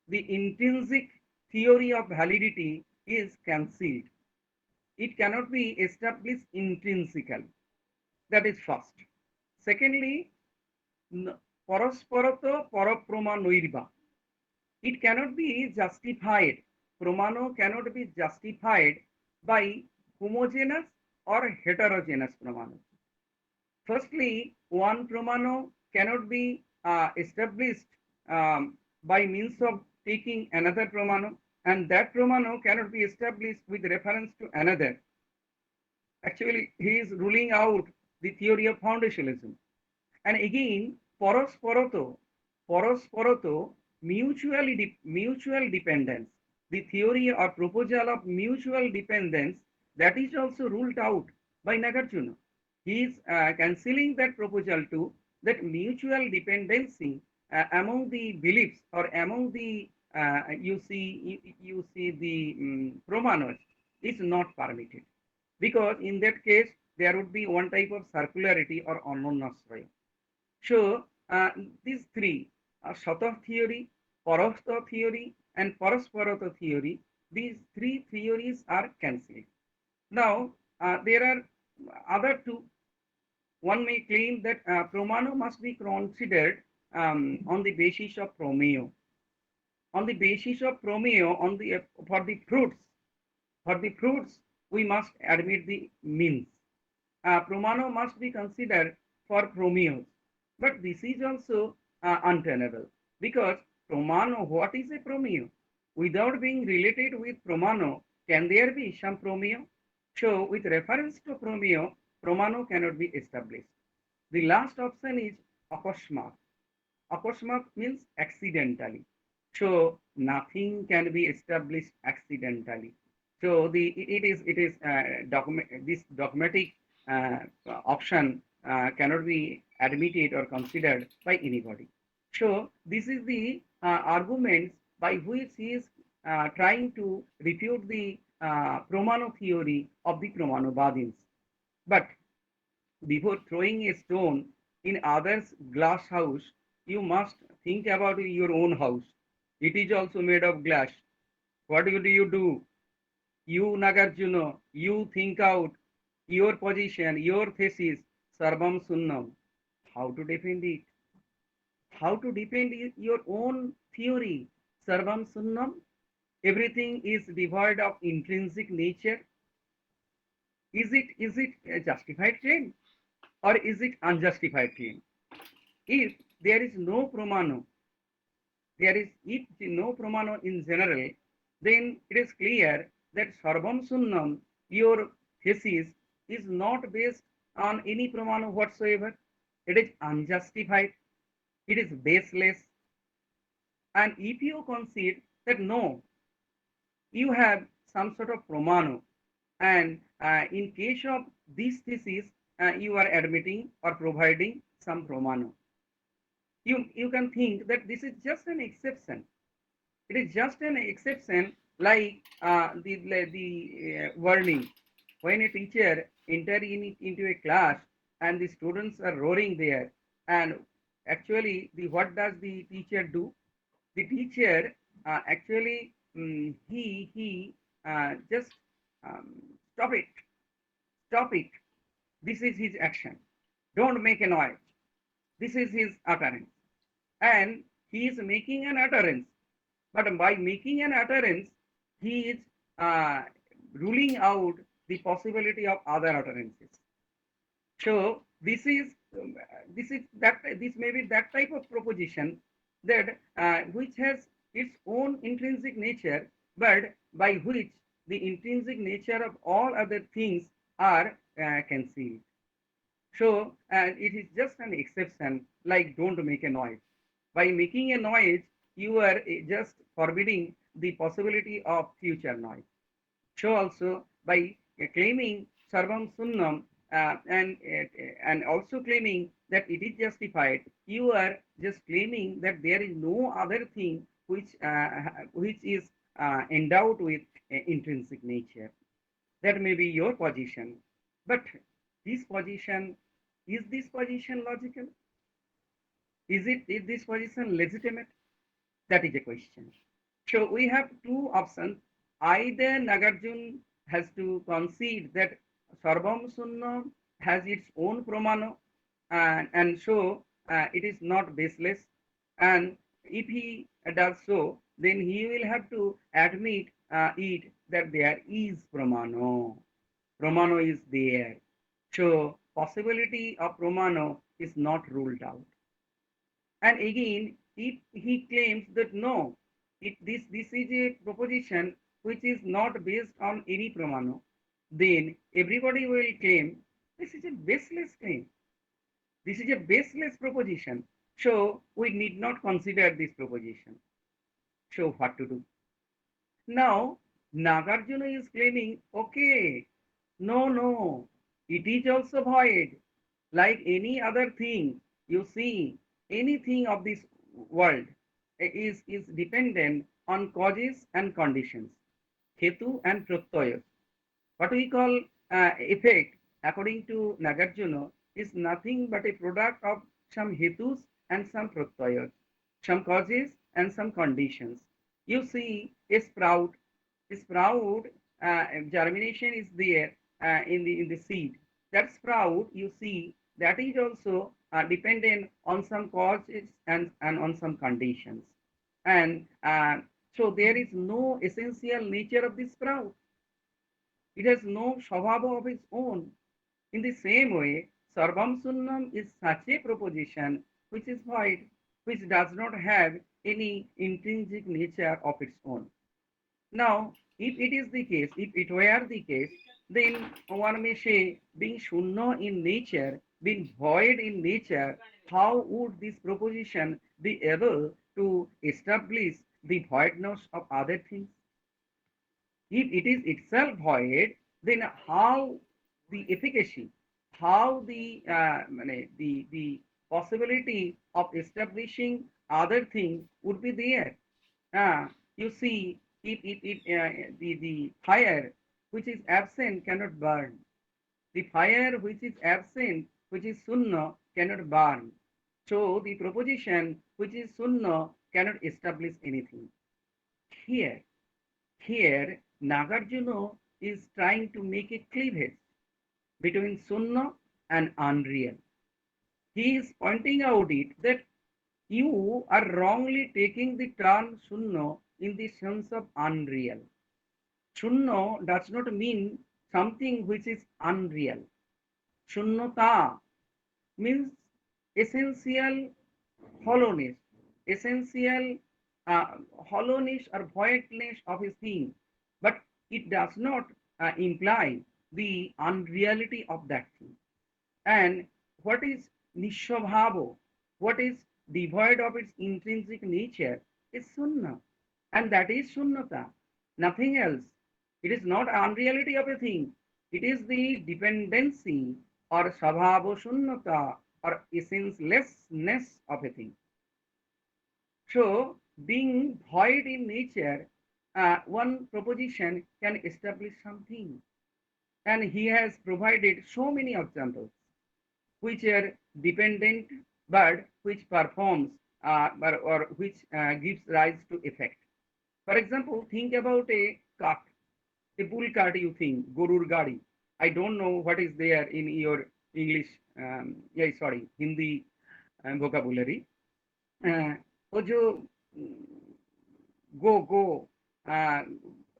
The intrinsic theory of validity is cancelled. It cannot be established intrinsically. That is first. Secondly, parasparato paraproma noirba. It cannot be justified. Pramano cannot be justified by homogeneous or heterogeneous pramano. Firstly, one pramano cannot be established by means of taking another pramano, and that pramano cannot be established with reference to another. Actually, he is ruling out the theory of foundationalism. And again, parasparato, mutual dependence. The theory or proposal of mutual dependence, that is also ruled out by Nagarjuna. He is cancelling that proposal too, that mutual dependency among the beliefs or among the you see the promanos is not permitted, because in that case there would be one type of circularity or anonasraya. So these three, Sata theory, Parasta theory, and Parasparata theory, these three theories are cancelled. Now there are other two. One may claim that pramano must be considered on the basis of promeo. On the basis of promeo, for the fruits, we must admit the means. Pramano must be considered for promeos, but this is also untenable, because pramano, what is a promeo? Without being related with pramano, Can there be some promeo? So with reference to promeo, promano cannot be established. The last option is akosmat. Akosmat means accidentally. So nothing can be established accidentally. So it is this dogmatic option cannot be admitted or considered by anybody. So this is the arguments by which he is trying to refute the Pramano theory of the Pramanobadins. But before throwing a stone in others' glass house, you must think about your own house. It is also made of glass. What do you do? You, Nagarjuna, you think out your position, your thesis, Sarvam Sunnam. How to defend it? How to defend your own theory, Sarvam Sunnam? Everything is devoid of intrinsic nature. Is it a justified claim or is it unjustified claim? If there is no pramano, if no pramano in general, then it is clear that Sarvam Sunnam, your thesis, is not based on any pramano whatsoever. It is unjustified. It is baseless. And if you concede that no, you have some sort of pramano, and in case of this thesis, you are admitting or providing some pramano. You can think that this is just an exception. It is just an exception, like the warning. When a teacher enters into a class and the students are roaring there, and actually, what does the teacher do? The teacher actually he just um, stop it, stop it. This is his action. Don't make a noise. This is his utterance, and he is making an utterance. But by making an utterance, he is uh, ruling out the possibility of other utterances. So this may be that type of proposition that which has its own intrinsic nature, but by which the intrinsic nature of all other things are concealed. So it is just an exception, like don't make a noise. By making a noise, you are just forbidding the possibility of future noise. So also by claiming Sarvam Sunnam and also claiming that it is justified, you are just claiming that there is no other thing which is endowed with intrinsic nature. That may be your position, but this position is this position logical? Is this position legitimate? That is a question. So we have two options. Either Nagarjuna has to concede that Sarvam Sunna has its own pramano, and so it is not baseless. And if he does so, then he will have to admit it that there is pramano. Pramano is there. So possibility of pramano is not ruled out. And again, if he claims that no, this is a proposition which is not based on any pramano, then everybody will claim this is a baseless claim. This is a baseless proposition. So we need not consider this proposition. So what to do? Now, Nagarjuna is claiming, okay, no, it is also void. Like any other thing, you see, anything of this world is dependent on causes and conditions, hetu and pratyaya. What we call effect, according to Nagarjuna, is nothing but a product of some hetus and some pratyayas, some causes and some conditions. You see, a sprout germination is there in the seed. That sprout, you see, that is also dependent on some causes and on some conditions. And so there is no essential nature of this sprout. It has no swabhava of its own. In the same way, Sarvam Sunnam is such a proposition which is void, which does not have any intrinsic nature of its own. Now, If it is the case, if it were the case, then one may say, being shunya in nature, being void in nature, how would this proposition be able to establish the voidness of other things? If it is itself void, then how the efficacy, how the possibility of establishing other things would be there? You see, if the fire which is absent cannot burn. The fire which is absent, which is sunna, cannot burn. So the proposition which is sunna cannot establish anything. Here, here, Nagarjuna is trying to make a cleavage between Sunna and unreal. He is pointing out it that you are wrongly taking the term Sunna in the sense of unreal. Sunna does not mean something which is unreal. Shunnata means essential hollowness, essential hollowness or voidness of a thing, but it does not imply the unreality of that thing. And what is nishabhavo, what is devoid of its intrinsic nature, is sunna, and that is sunnata, nothing else. It is not unreality of a thing, it is the dependency or sabhavo sunnata or essencelessness of a thing. So, being void in nature, one proposition can establish something. And he has provided so many examples which are dependent but which performs or which gives rise to effect. For example, think about a cart, a bull cart, you think, Gorur Gadi. I don't know what is there in your English, sorry, Hindi vocabulary. वो जो गो गो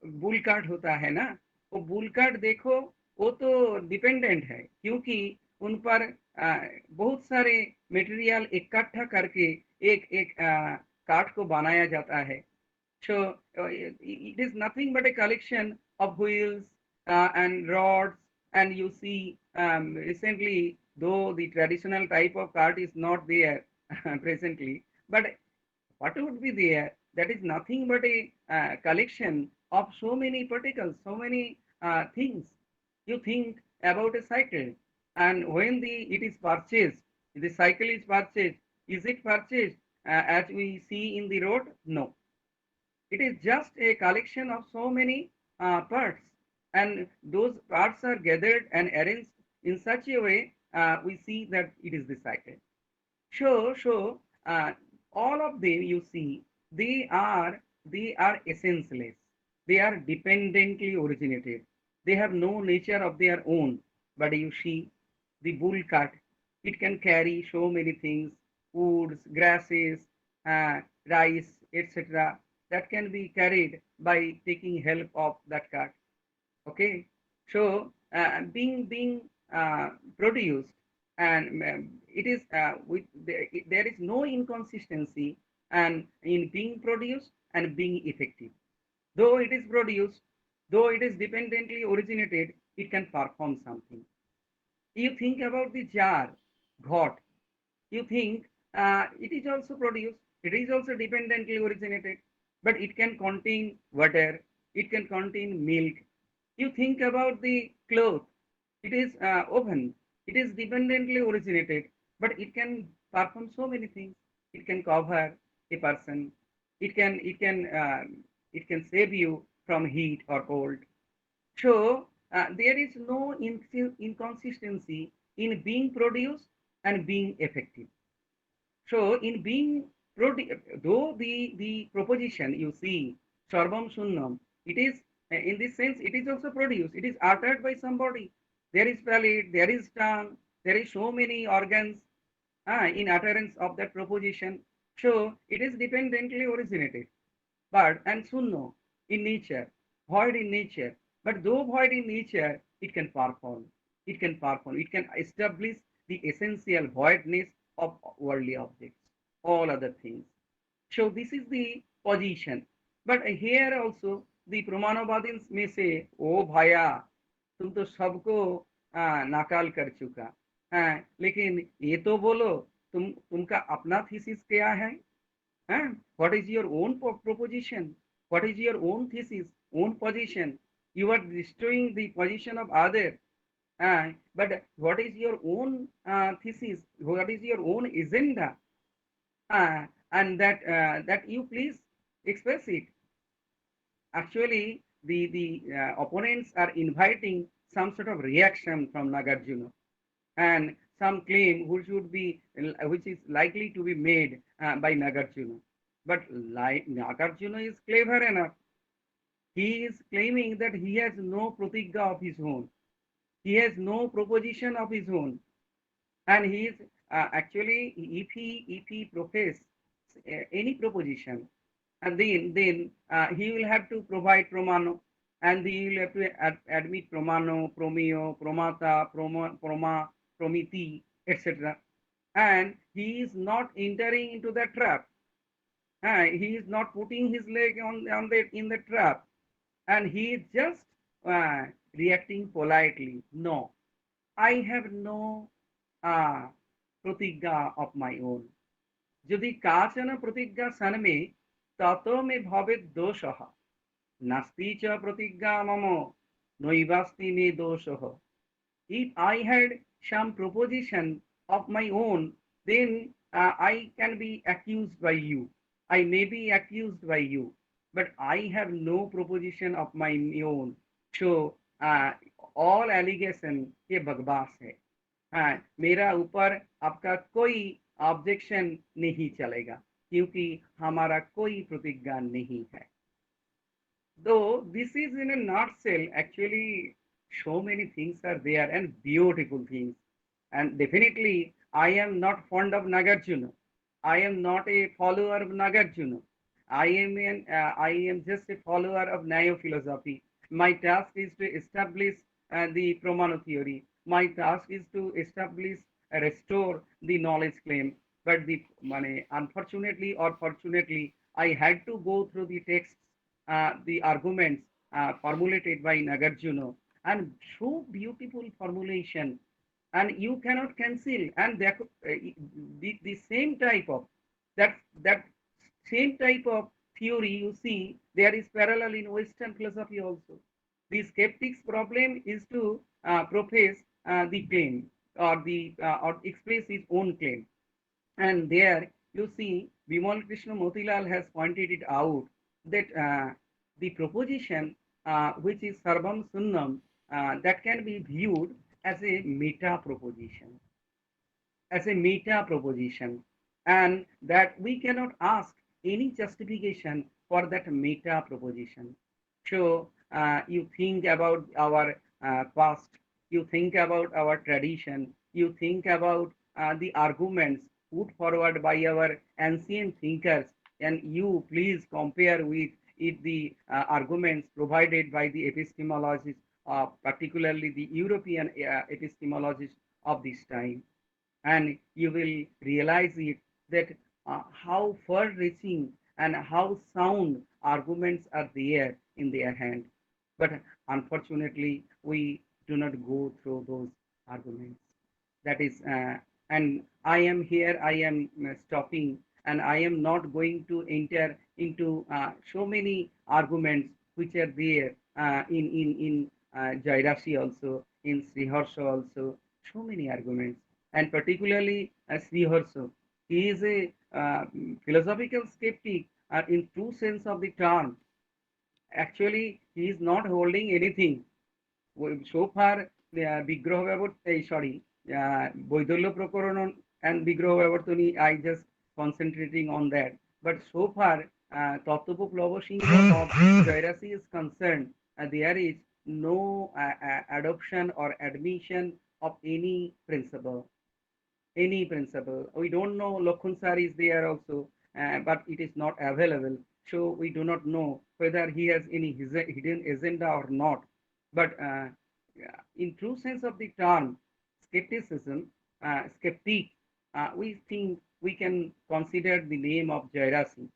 bull cart होता है ना, वो bull cart देखो, वो तो dependent है क्योंकि उन पर बहुत सारे मटेरियल इकट्ठा करके एक एक कार्ट को बनाया जाता है. So it is nothing but a collection of wheels and rods, and you see recently, though the traditional type of cart is not there presently, but what would be there? That is nothing but a collection of so many particles, so many things. You think about a cycle, and when it is purchased, the cycle is purchased. Is it purchased as we see in the road? No. It is just a collection of so many parts, and those parts are gathered and arranged in such a way we see that it is the cycle. So all of them, you see, they are essenceless. They are dependently originated. They have no nature of their own. But you see, the bull cart, it can carry so many things, woods, grasses, rice, etc. that can be carried by taking help of that cart. Okay, so being produced, and it is there is no inconsistency and in being produced and being effective. Though it is produced, though it is dependently originated, it can perform something. You think about the jar, ghat. You think it is also produced, it is also dependently originated, but it can contain water, it can contain milk. You think about the cloth, it is oven, it is dependently originated, but it can perform so many things. It can cover a person, it can save you from heat or cold. So there is no inconsistency in being produced and being effective. So in being though the proposition, you see, Sarvam Sunnam, it is in this sense it is also produced. It is uttered by somebody. There is palate, there is tongue, there is so many organs in utterance of that proposition. So it is dependently originated. But and Sunno in nature, void in nature. But though void in nature, it can perform. It can perform. It can establish the essential voidness of worldly objects, all other things. So this is the position. But here also the Pramanawadins may say, "Oh bhaiya, तुम तो सबको नाकाल कर चुका लेकिन ये तो बोलो तुमका अपना थीसिस क्या है what is your own proposition, what is your own thesis, own position? You are destroying the position of other, but what is your own thesis, what is your own agenda, and that you please express it. Actually, the opponents are inviting some sort of reaction from Nagarjuna, and some claim which is likely to be made by Nagarjuna. But like Nagarjuna is clever enough. He is claiming that he has no pratigya of his own. He has no proposition of his own, and he is actually if he profess any proposition, and then he will have to provide pramano, and he will have to admit pramano, promeo, promata, proma, promiti, etc. And he is not entering into the trap. He is not putting his leg on the in the trap, and he is just uh, reacting politely. No, I have no uh, pratigya of my own. यदि काचन प्रतिज्ञा सन्मे ततो मे भवेत् दोषः नास्ति च प्रतिज्ञा मम नैवास्ति मे दोषः. If I had some proposition of my own, then I can be accused by you. I may be accused by you, but I have no proposition of my own. So all allegation ये बकवास है. मेरा ऊपर आपका कोई objection नहीं चलेगा क्योंकि हमारा कोई प्रतिज्ञा नहीं है. Though this is in a nutshell, actually, so many things are there and beautiful things. And definitely, I am not fond of Nagarjuna. I am not a follower of Nagarjuna. I am just a follower of Neo philosophy. My task is to establish the Pramana theory. My task is to establish, restore the knowledge claim. But unfortunately or fortunately, I had to go through the texts, the arguments formulated by Nagarjuna, and so beautiful formulation, and you cannot cancel. And the same type of that same type of theory you see there is parallel in Western philosophy also. The skeptic's problem is to profess the claim or express his own claim, and there you see Bimal Krishna Motilal has pointed it out that the proposition which is Sarvam Sunnam that can be viewed as a meta proposition, and that we cannot ask any justification for that meta proposition. So you think about our past, you think about our tradition, you think about the arguments put forward by our ancient thinkers, and you please compare with the arguments provided by the epistemologists, particularly the European epistemologists of this time, and you will realize it that how far-reaching and how sound arguments are there in their hand. But unfortunately, we do not go through those arguments. That is, and I am here, I am stopping, and I am not going to enter into so many arguments which are there in Jairashi also, in Sriharsha also, so many arguments, and particularly Sriharsha. He is a philosophical skeptic in true sense of the term. Actually, he is not holding anything. So far, Vigraha Boidulya Prakaran and Vigraha Vavartani, I just concentrating on that. But so far, Tattva Plavasingha of Jairasi is concerned, there is no adoption or admission of any principle. Any principle. We don't know Lokhunsar is there also, but it is not available. So we do not know whether he has any hidden agenda or not. But in true sense of the term, skepticism, skeptic, we think we can consider the name of Jairasi.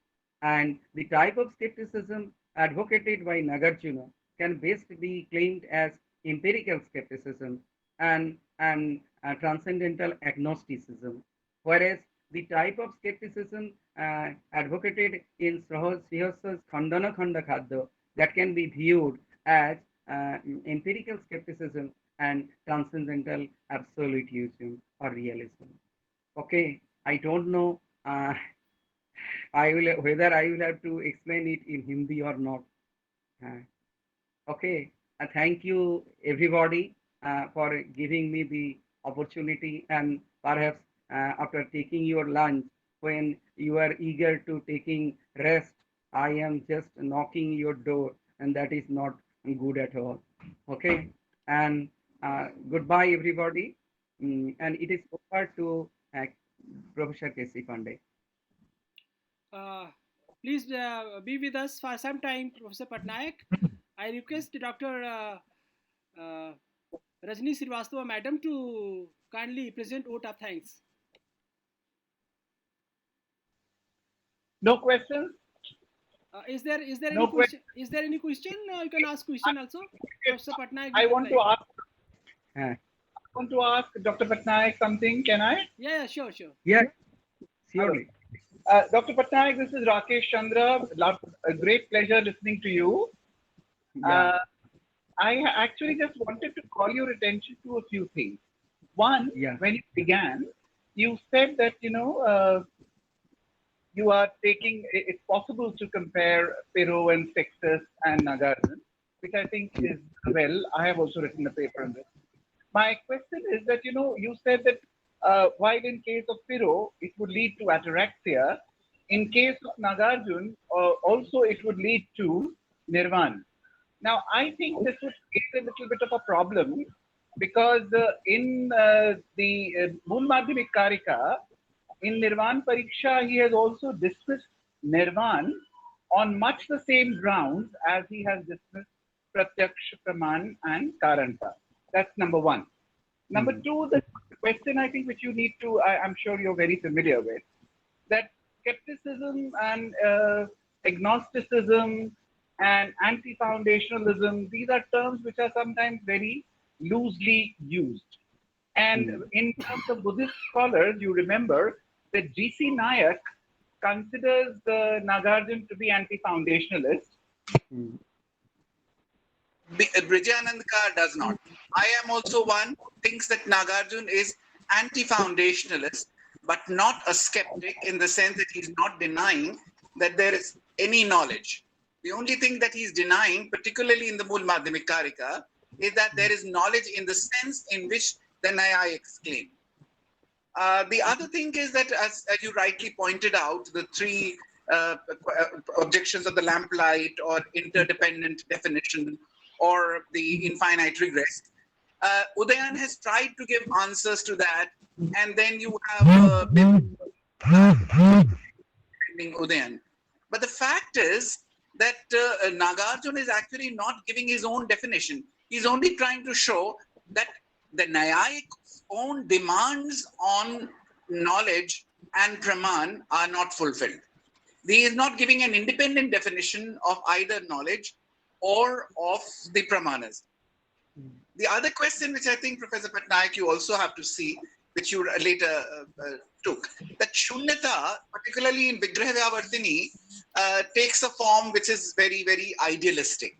And the type of skepticism advocated by Nagarjuna can best be claimed as empirical skepticism and transcendental agnosticism, whereas the type of skepticism advocated in Srihasa's Khandana Khanda Khadya that can be viewed as empirical skepticism and transcendental absolutism or realism. Okay, I don't know. I will whether I will have to explain it in Hindi or not. Uh, okay, thank you everybody for giving me the opportunity, and perhaps after taking your lunch, when you are eager to taking rest, I am just knocking your door, and that is not good at all. Okay, and goodbye everybody. And it is over to Professor K.C. Pandey. Uh, Please be with us for some time, Professor Patnaik. I request Dr. Rajni Srivastava Madam to kindly present vote of thanks. No questions? Is there No any question? Is there any question? You can ask question also. Professor Patnaik. I want to ask. Uh, I want to ask Dr. Patnaik something. Can I? Yeah, sure. yeah, surely. Dr. Patnaik, this is Rakesh Chandra. A great pleasure listening to you. Yeah. I actually just wanted to call your attention to a few things. One, Yeah. when you began, you said that you are taking. It's possible to compare Pero and Sextus and Nagarjuna, which I think is well. I have also written a paper on this. My question is that you said that while in case of Piro it would lead to ataraxia, in case of Nagarjuna also it would lead to nirvana. Now I think this would create a little bit of a problem because in the Mool Madhyamik Karika, in Nirvan Pariksha, he has also dismissed Nirvan on much the same grounds as he has dismissed Pratyaksha, Praman and Karanta. That's number one. Number two, the question I think which you need to, I'm sure you're very familiar with, that skepticism and agnosticism and anti-foundationalism, these are terms which are sometimes very loosely used. And in terms of Buddhist scholars, you remember that G.C. Nayak considers Nagarjuna to be anti-foundationalist. Brijanand Kaur does not. I am also one who thinks that Nagarjuna is anti-foundationalist, but not a skeptic in the sense that he's not denying that there is any knowledge. The only thing that he's denying, particularly in the Mool Madhyamik Karika, is that there is knowledge in the sense in which the Nayaiks claim. The other thing is that, as you rightly pointed out, the three objections of the lamplight or interdependent definition or the infinite regress, Udayan has tried to give answers to that, and then you have Udayan. But the fact is that Nagarjuna is actually not giving his own definition. He's only trying to show that the Nayayik's own demands on knowledge and Praman are not fulfilled. He is not giving an independent definition of either knowledge or of the Pramanas. The other question, which I think, Professor Patnaik, you also have to see, which you later took, that Shunyata, particularly in Vigrahavardhini, takes a form which is very, very idealistic.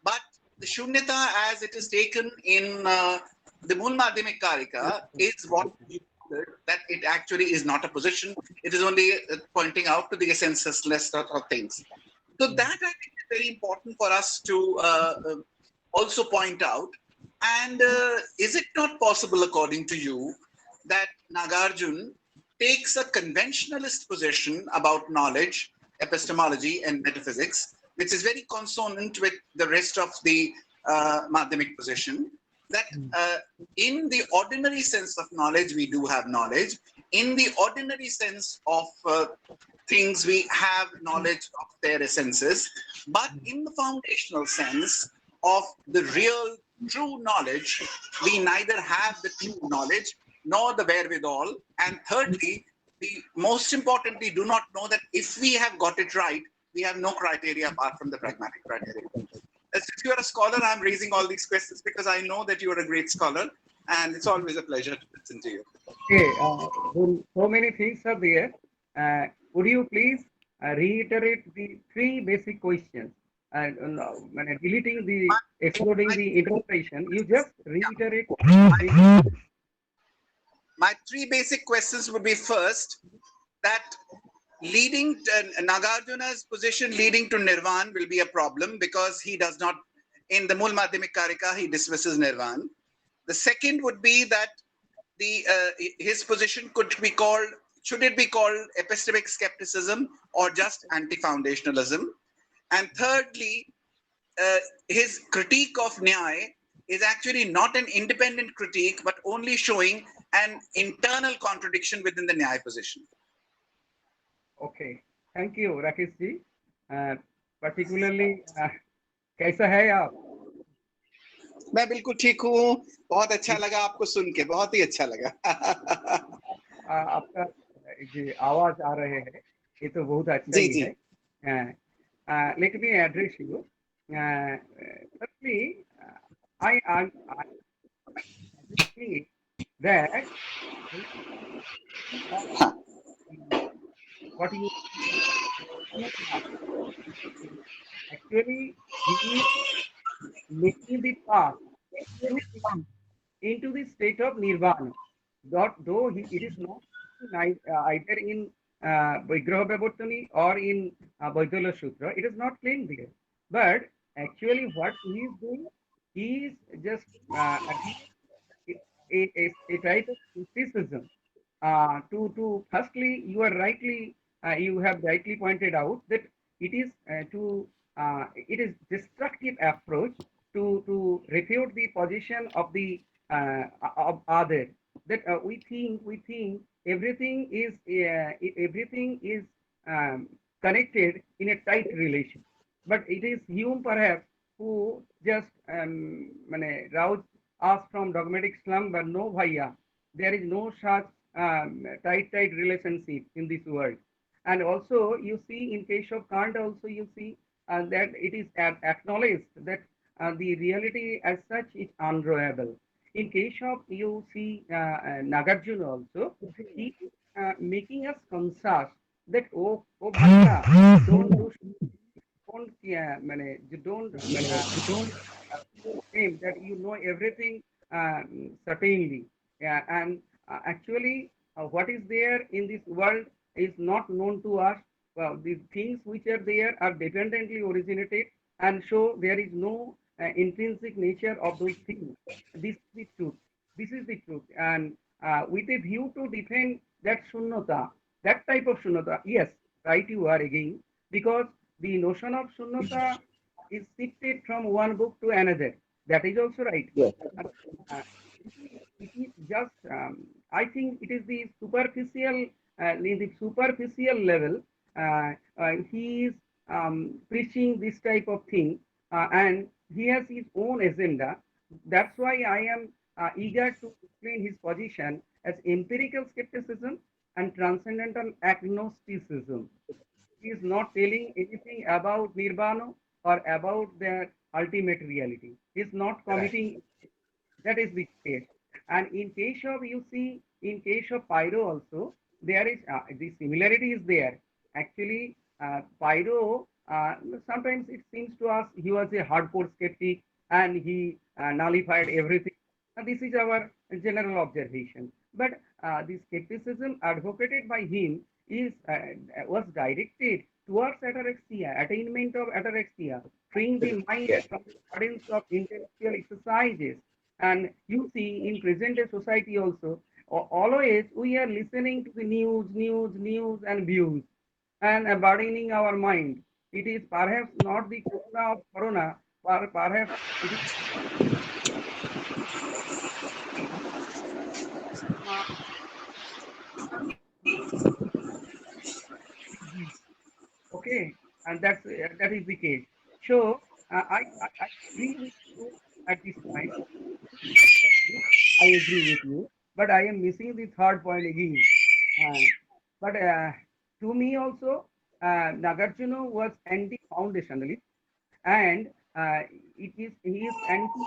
But the Shunyata, as it is taken in the Mool Madhyamik Karika, is what you said, that it actually is not a position. It is only pointing out to the essencelessness of things. So that I think is very important for us to also point out. And is it not possible, according to you, that Nagarjuna takes a conventionalist position about knowledge, epistemology, and metaphysics, which is very consonant with the rest of the Madhyamik position, that in the ordinary sense of knowledge, we do have knowledge. In the ordinary sense of things, we have knowledge of their essences. But in the foundational sense of the real, true knowledge, we neither have the true knowledge nor the wherewithal. And thirdly, we most importantly do not know that if we have got it right, We have no criteria apart from the pragmatic criteria. Since you are a scholar, I'm raising all these questions because I know that you are a great scholar, and it's always a pleasure to listen to you. Okay, so many things are there. Would you please reiterate the three basic questions? And deleting the, excluding the interpretation, you just reiterate. My three basic questions would be: first, that leading Nagarjuna's position leading to Nirvan will be a problem because he does not, in the Mul Madhyamik Karika, he dismisses Nirvan. The second would be that his position should it be called epistemic skepticism or just anti-foundationalism? And thirdly, his critique of Nyaya is actually not an independent critique, but only showing an internal contradiction within the Nyaya position. Okay, thank you, Rakesh ji. Particularly, कैसा है आप? मैं बिल्कुल ठीक हूँ, बहुत अच्छा लगा आपको सुन के, बहुत ही अच्छा लगा। आपका जो आवाज आ रहे हैं, ये तो बहुत अच्छा ही है। Let me address you. Firstly, I see that what you actually he is making the path into the state of nirvana. Though it is not either in Vigraha Vyavartani or in Vaidala Sutra, it is not claimed there. But actually, what he is doing, he is just a type of criticism. To firstly, you have rightly pointed out that it is it is destructive approach to refute the position of the of other. That we think everything is connected in a tight relation, but it is Hume perhaps who just roused us from dogmatic slumber. No bhaiya, there is no such tight relationship in this world. And also you see in case of Kant also you see that it is acknowledged that the reality as such is unknowable. In case of you see Nagarjuna also, he is making us conscious that oh bhaiya, don't claim that you know everything certainly. Yeah, and actually, what is there in this world is not known to us. Well, the things which are there are dependently originated, and so there is no intrinsic nature of those things. This is the truth. This is the truth. And with a view to defend that shunyata, that type of shunyata, yes, right, you are again, because the notion of shunyata is shifted from one book to another. That is also right. Yes. It is just, I think it is the superficial, in the superficial level, he is preaching this type of thing, and he has his own agenda. That's why I am eager to explain his position as empirical skepticism and transcendental agnosticism. He is not telling anything about nirvana or about the ultimate reality. He is not committing. That is the case. And in case of, you see, in case of Pyro also, there is the similarity is there. Actually, Pyro, sometimes it seems to us he was a hardcore skeptic and he nullified everything. This is our general observation. But the skepticism advocated by him is was directed towards ataraxia, attainment of ataraxia, freeing the mind from the burdens of intellectual exercises. And you see in present day society also, always we are listening to the news and views and burdening our mind. It is perhaps not the corona, perhaps it is okay, and that is the case. So I agree with you at this point. I agree with you, but I am missing the third point again. But to me also, Nagarjuna was anti-foundationalist, and he is anti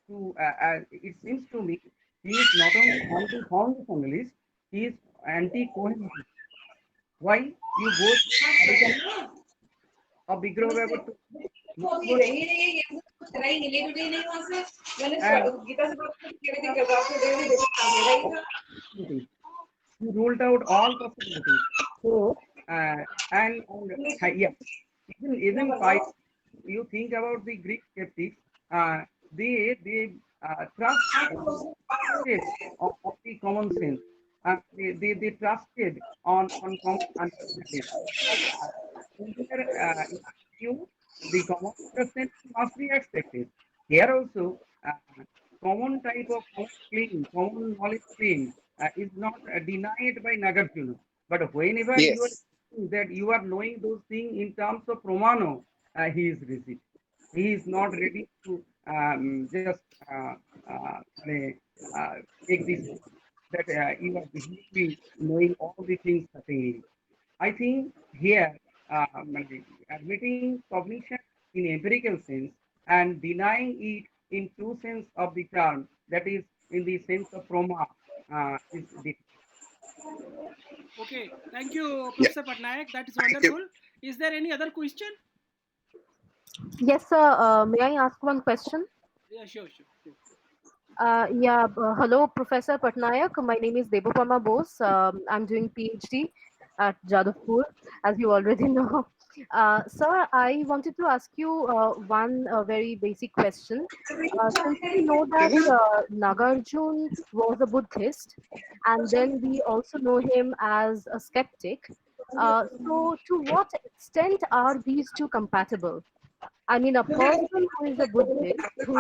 to it seems to me he is not only anti-foundationalist, he is anti-cohesion. Why you go to American of Vigraha Baba to look for and possibilities. You ruled out all possibilities. So and yeah, even five. You think about the Greek skeptics, they trusted of the common sense. They trusted on common understanding. Uh, in their view, the common understanding must be accepted. Here also, common type of common claim, common knowledge claim is not denied by Nagarjuna. But whenever you are Yes. saying that you are knowing those things in terms of Pramano, he is rigid. He is not ready to just মানে, uh, take this that you are definitely knowing all the things certainly. I think here admitting cognition in empirical sense and denying it in true sense of the term, that is in the sense of Proma, is different. Okay, thank you, Yeah. Professor Patnaik. That is Thank you. wonderful. Is there any other question? Yes, sir. May I ask one question? Yeah, sure. Hello, Professor Patnaik. My name is Devapama Bose. I'm doing PhD at Jadavpur, as you already know. Sir, I wanted to ask you one very basic question. Since we know that Nagarjun was a Buddhist, and then we also know him as a skeptic, so to what extent are these two compatible? I mean, a person who is a Buddhist who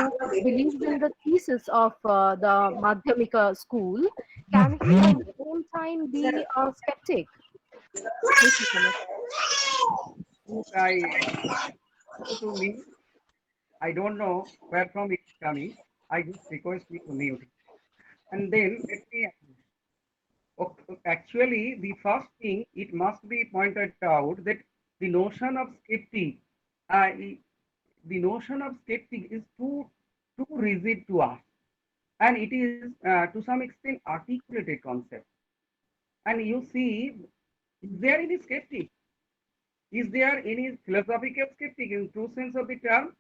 believes in the thesis of the Madhyamika school, can he at the same time be a skeptic? Thank you so much. I to me, I don't know where from it's coming. I just request you to mute. And then let me actually the first thing it must be pointed out that the notion of skeptic, uh, the notion of skeptic is too rigid to us, and it is to some extent articulated concept. And you see, is there any skeptic? Is there any philosophical skeptic in true sense of the term?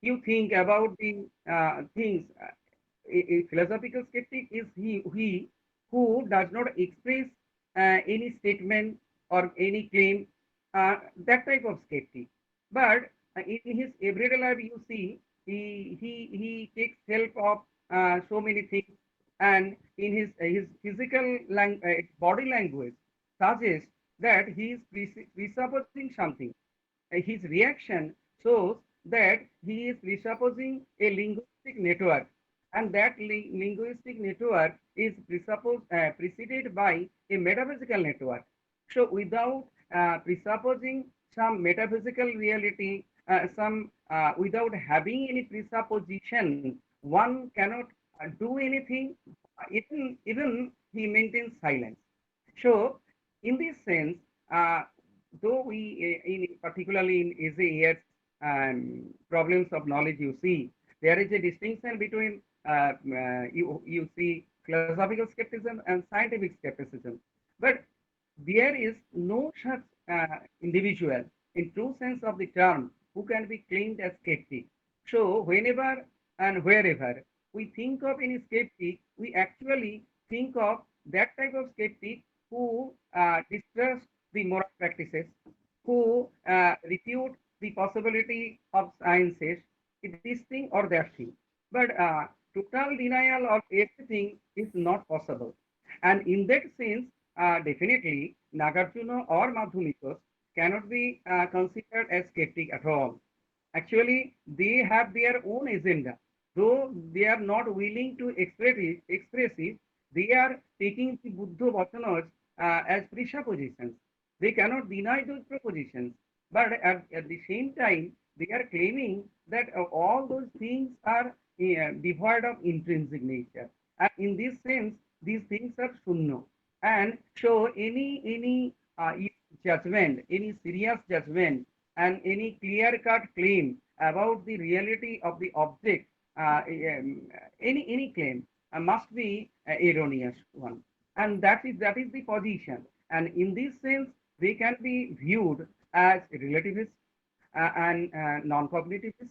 You think about the things. A philosophical skeptic is he who does not express any statement or any claim, that type of skeptic. But in his everyday life, you see, he takes help of so many things, and in his physical body language suggests that he is presupposing something. His reaction shows that he is presupposing a linguistic network, and that linguistic network is preceded by a metaphysical network. So, without presupposing some metaphysical reality, without having any presupposition, one cannot do anything. Even he maintains silence. So, in this sense, though we, particularly in easy years problems of knowledge, you see, there is a distinction between you see philosophical skepticism and scientific skepticism. But there is no such individual in true sense of the term who can be claimed as skeptic. So whenever and wherever we think of any skeptic, we actually think of that type of skeptic who distrust the moral practices, who refute the possibility of sciences, this thing or that thing. But total denial of everything is not possible. And in that sense, definitely Nagarjuna or Madhyamika cannot be considered as skeptic at all. Actually, they have their own agenda. Though they are not willing to express it, they are taking the Buddha Vachanas as presuppositions. They cannot deny those propositions. But at the same time, they are claiming that all those things are devoid of intrinsic nature. And in this sense, these things are sunno. and show any judgment, any serious judgment, and any clear-cut claim about the reality of the object, any claim must be erroneous one, and that is the position. And in this sense, they can be viewed as relativist and non-cognitivist,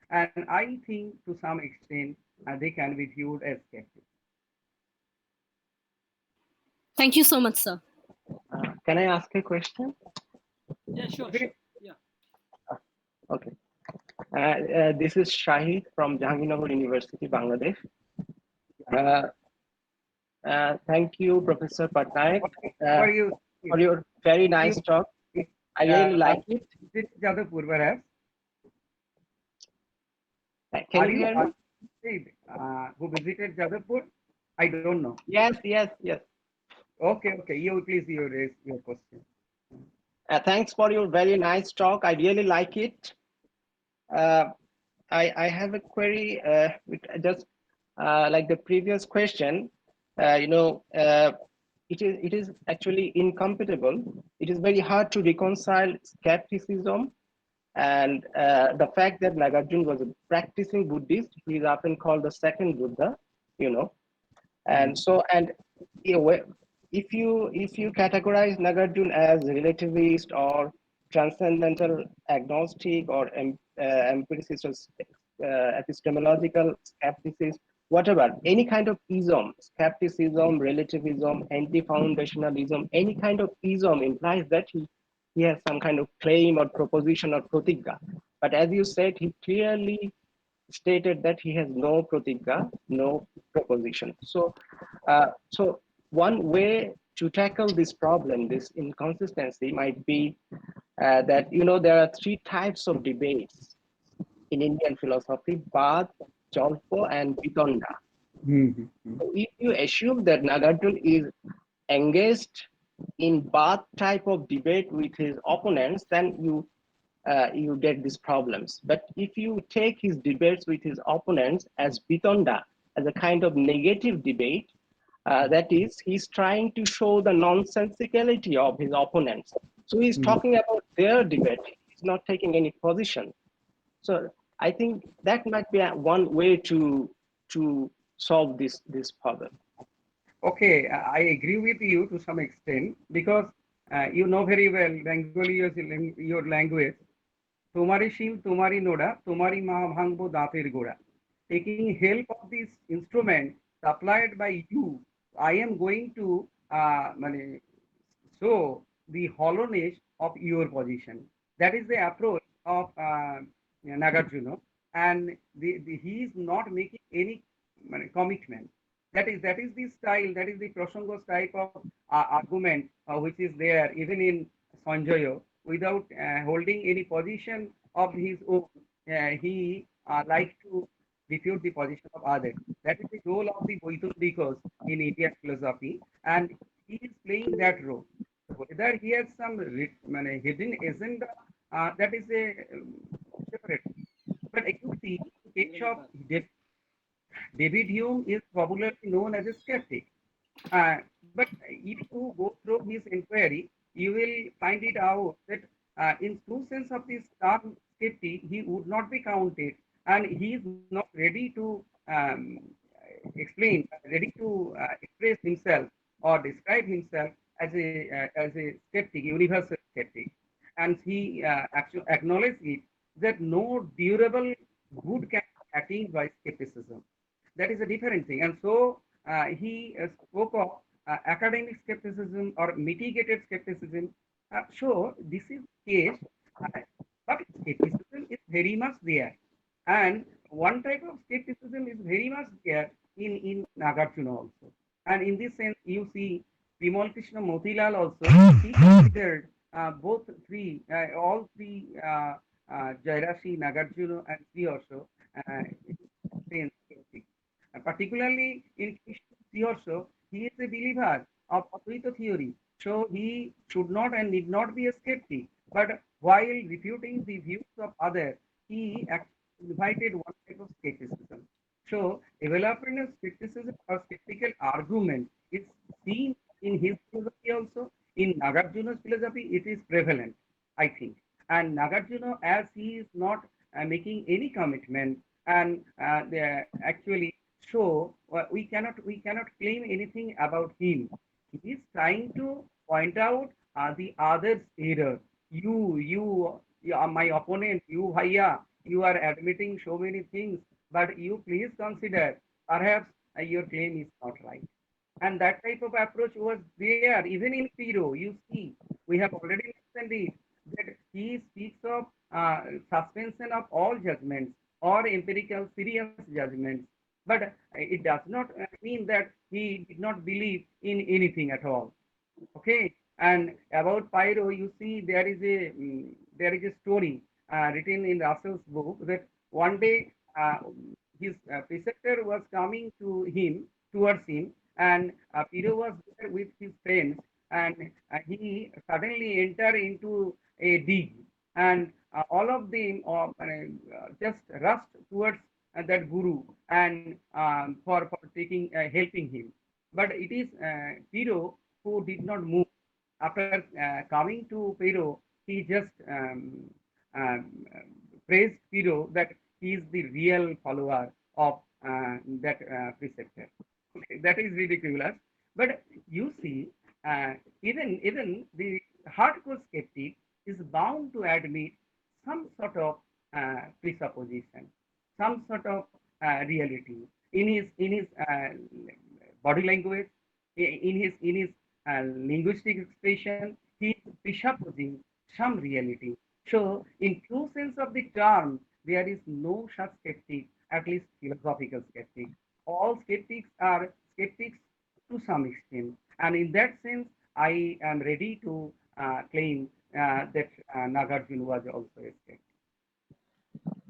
and I think to some extent they can be viewed as skeptics. Thank you so much, sir. Can I ask a question? Yeah, sure. Yeah. Okay. This is Shahid from Jahangirnagar University, Bangladesh. Thank you, Professor Patnaik, For you, for your very nice talk. I really like it. This Jadavpur, perhaps. Can you hear me? Who visited Jadavpur? I don't know. Yes. Okay. You please raise your question. Thanks for your very nice talk. I really like it. I have a query, just like the previous question. It is actually incompatible. It is very hard to reconcile skepticism and the fact that Nagarjuna was a practicing Buddhist. He is often called the second Buddha, and so, and if you categorize Nagarjuna as relativist or transcendental agnostic or empiricist or epistemological skepticist, whatever, any kind of ism, skepticism, relativism, anti-foundationalism, any kind of ism implies that he has some kind of claim or proposition or pratigya. But as you said, he clearly stated that he has no pratigya, no proposition. So one way to tackle this problem, this inconsistency, might be that there are three types of debates in Indian philosophy: Bad, Jalpo, and Vitonda. So if you assume that Nagarjuna is engaged in Bad type of debate with his opponents, then you get these problems. But if you take his debates with his opponents as Vitonda, as a kind of negative debate, that is, he's trying to show the nonsensicality of his opponents. So he's talking about their debate. He's not taking any position. So I think that might be one way to solve this problem. Okay, I agree with you to some extent, because you know very well Bengali is your language. Tomari shil, tomari noda, tomari ma bhangbo dater goda. Taking help of this instrument supplied by you, I am going to show the hollowness of your position. That is the approach of Nagarjuna, and he is not making any commitment. That is the style, that is the Prasangos type of argument which is there even in Sanjaya. Without holding any position of his own, he like to refute the position of others. That is the role of the Vaidyantikas in Indian philosophy, and he is playing that role. Whether he has some hidden agenda, that is a separate. But you see, in case of David Hume is popularly known as a skeptic. But if you go through his inquiry, you will find it out that in true sense of this term skeptic, he would not be counted, and he is not ready to express himself or describe himself as a skeptic, universal skeptic. And he actually acknowledged it that no durable good can be attained by skepticism. That is a different thing. And so he spoke of academic skepticism or mitigated skepticism. So this is the case, but skepticism is very much there. And one type of skepticism is very much there in Nagarjuna also. And in this sense, you see Bimal Krishna Motilal also, he considered all three Jairashi, Nagarjuna, and Sri also particularly in Krishna also, he is a believer of Advaita theory. So he should not and need not be a skeptic. But while refuting the views of others, he actually invited one type of skepticism. So development of skepticism or skeptical argument is seen in his Nagarjuna's philosophy, it is prevalent, I think. And Nagarjuna, as he is not making any commitment, and they actually show we cannot claim anything about him. He is trying to point out the other's error. You are my opponent. You, Bhaiya, you are admitting so many things, but you please consider perhaps your claim is not right. And that type of approach was there even in Piro. You see, we have already mentioned it, that he speaks of suspension of all judgments or empirical serious judgments. But it does not mean that he did not believe in anything at all. Okay, and about Pyro, you see there is a story written in Russell's book that one day his preceptor was coming to him towards him, and Pyro was there with his friends, and he suddenly entered into a dig, and all of them just rushed towards that guru and for taking helping him. But it is Piro who did not move. After coming to Pero, he just um, praised Pero that he is the real follower of that preceptor. Okay, that is ridiculous. But you see, even the hardcore skeptic is bound to admit some sort of presupposition, some sort of reality in his body language, in his linguistic expression. He is presupposing some reality. So, in true sense of the term, there is no such skeptic, at least philosophical skeptic. All skeptics are skeptics to some extent, and in that sense, I am ready to claim that Nagarjuna was also a skeptic.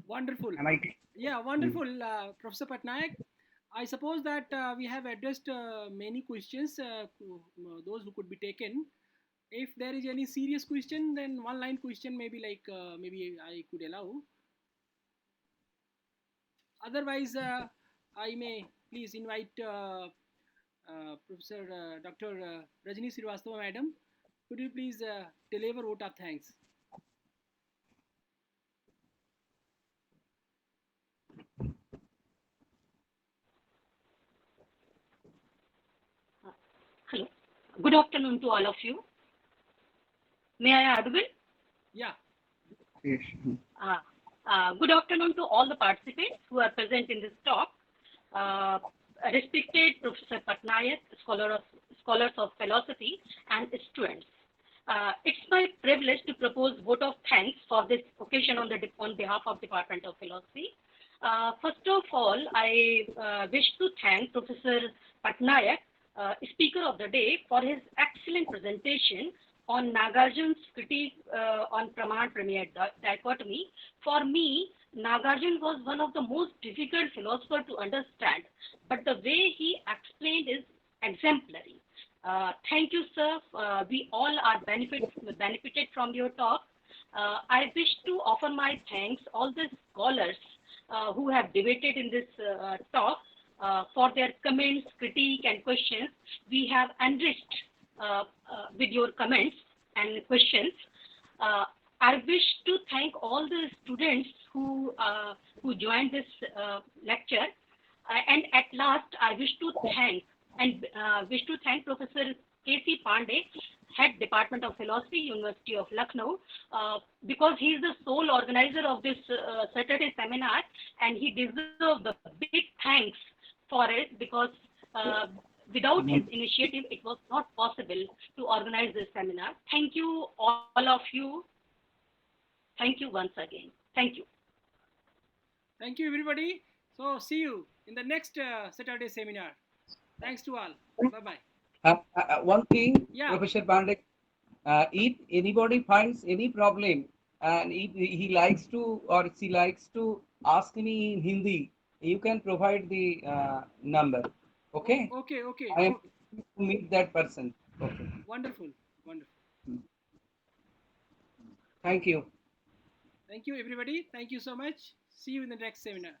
Wonderful. Am I? Yeah, wonderful, Professor Patnaik. I suppose that we have addressed many questions, those who could be taken. If there is any serious question, then one line question maybe maybe I could allow. Otherwise, I may please invite Professor Dr. Rajni Srivastava, Madam. Could you please deliver vote of thanks? Hello. Good afternoon to all of you. May I audible? Yeah. Yes. Good afternoon to all the participants who are present in this talk. Respected Professor Patnaik, scholars of philosophy, and students. It's my privilege to propose vote of thanks for this occasion on behalf of Department of Philosophy. First of all, I wish to thank Professor Patnaik, Speaker of the Day, for his excellent presentation on Nagarjuna's critique on Praman-Prameya dichotomy. For me, Nagarjuna was one of the most difficult philosophers to understand, but the way he explained is exemplary. Thank you, sir. We all are benefited from your talk. I wish to offer my thanks all the scholars who have debated in this talk for their comments, critique, and questions. We have enriched with your comments and questions. I wish to thank all the students who joined this lecture. And at last, I wish to thank Professor K.C. Pandey, Head Department of Philosophy, University of Lucknow, because he is the sole organizer of this Saturday seminar, and he deserves the big thanks for it, because without his initiative, it was not possible to organize this seminar. Thank you, all of you. Thank you once again. Thank you. Thank you, everybody. So, see you in the next Saturday seminar. Thanks to all. Bye-bye. One thing, Yeah. Professor Pandey, if anybody finds any problem and if he likes to or she likes to ask me in Hindi, you can provide the number. Okay? Okay. I am to meet that person. Okay. Wonderful. Thank you. Thank you, everybody. Thank you so much. See you in the next seminar.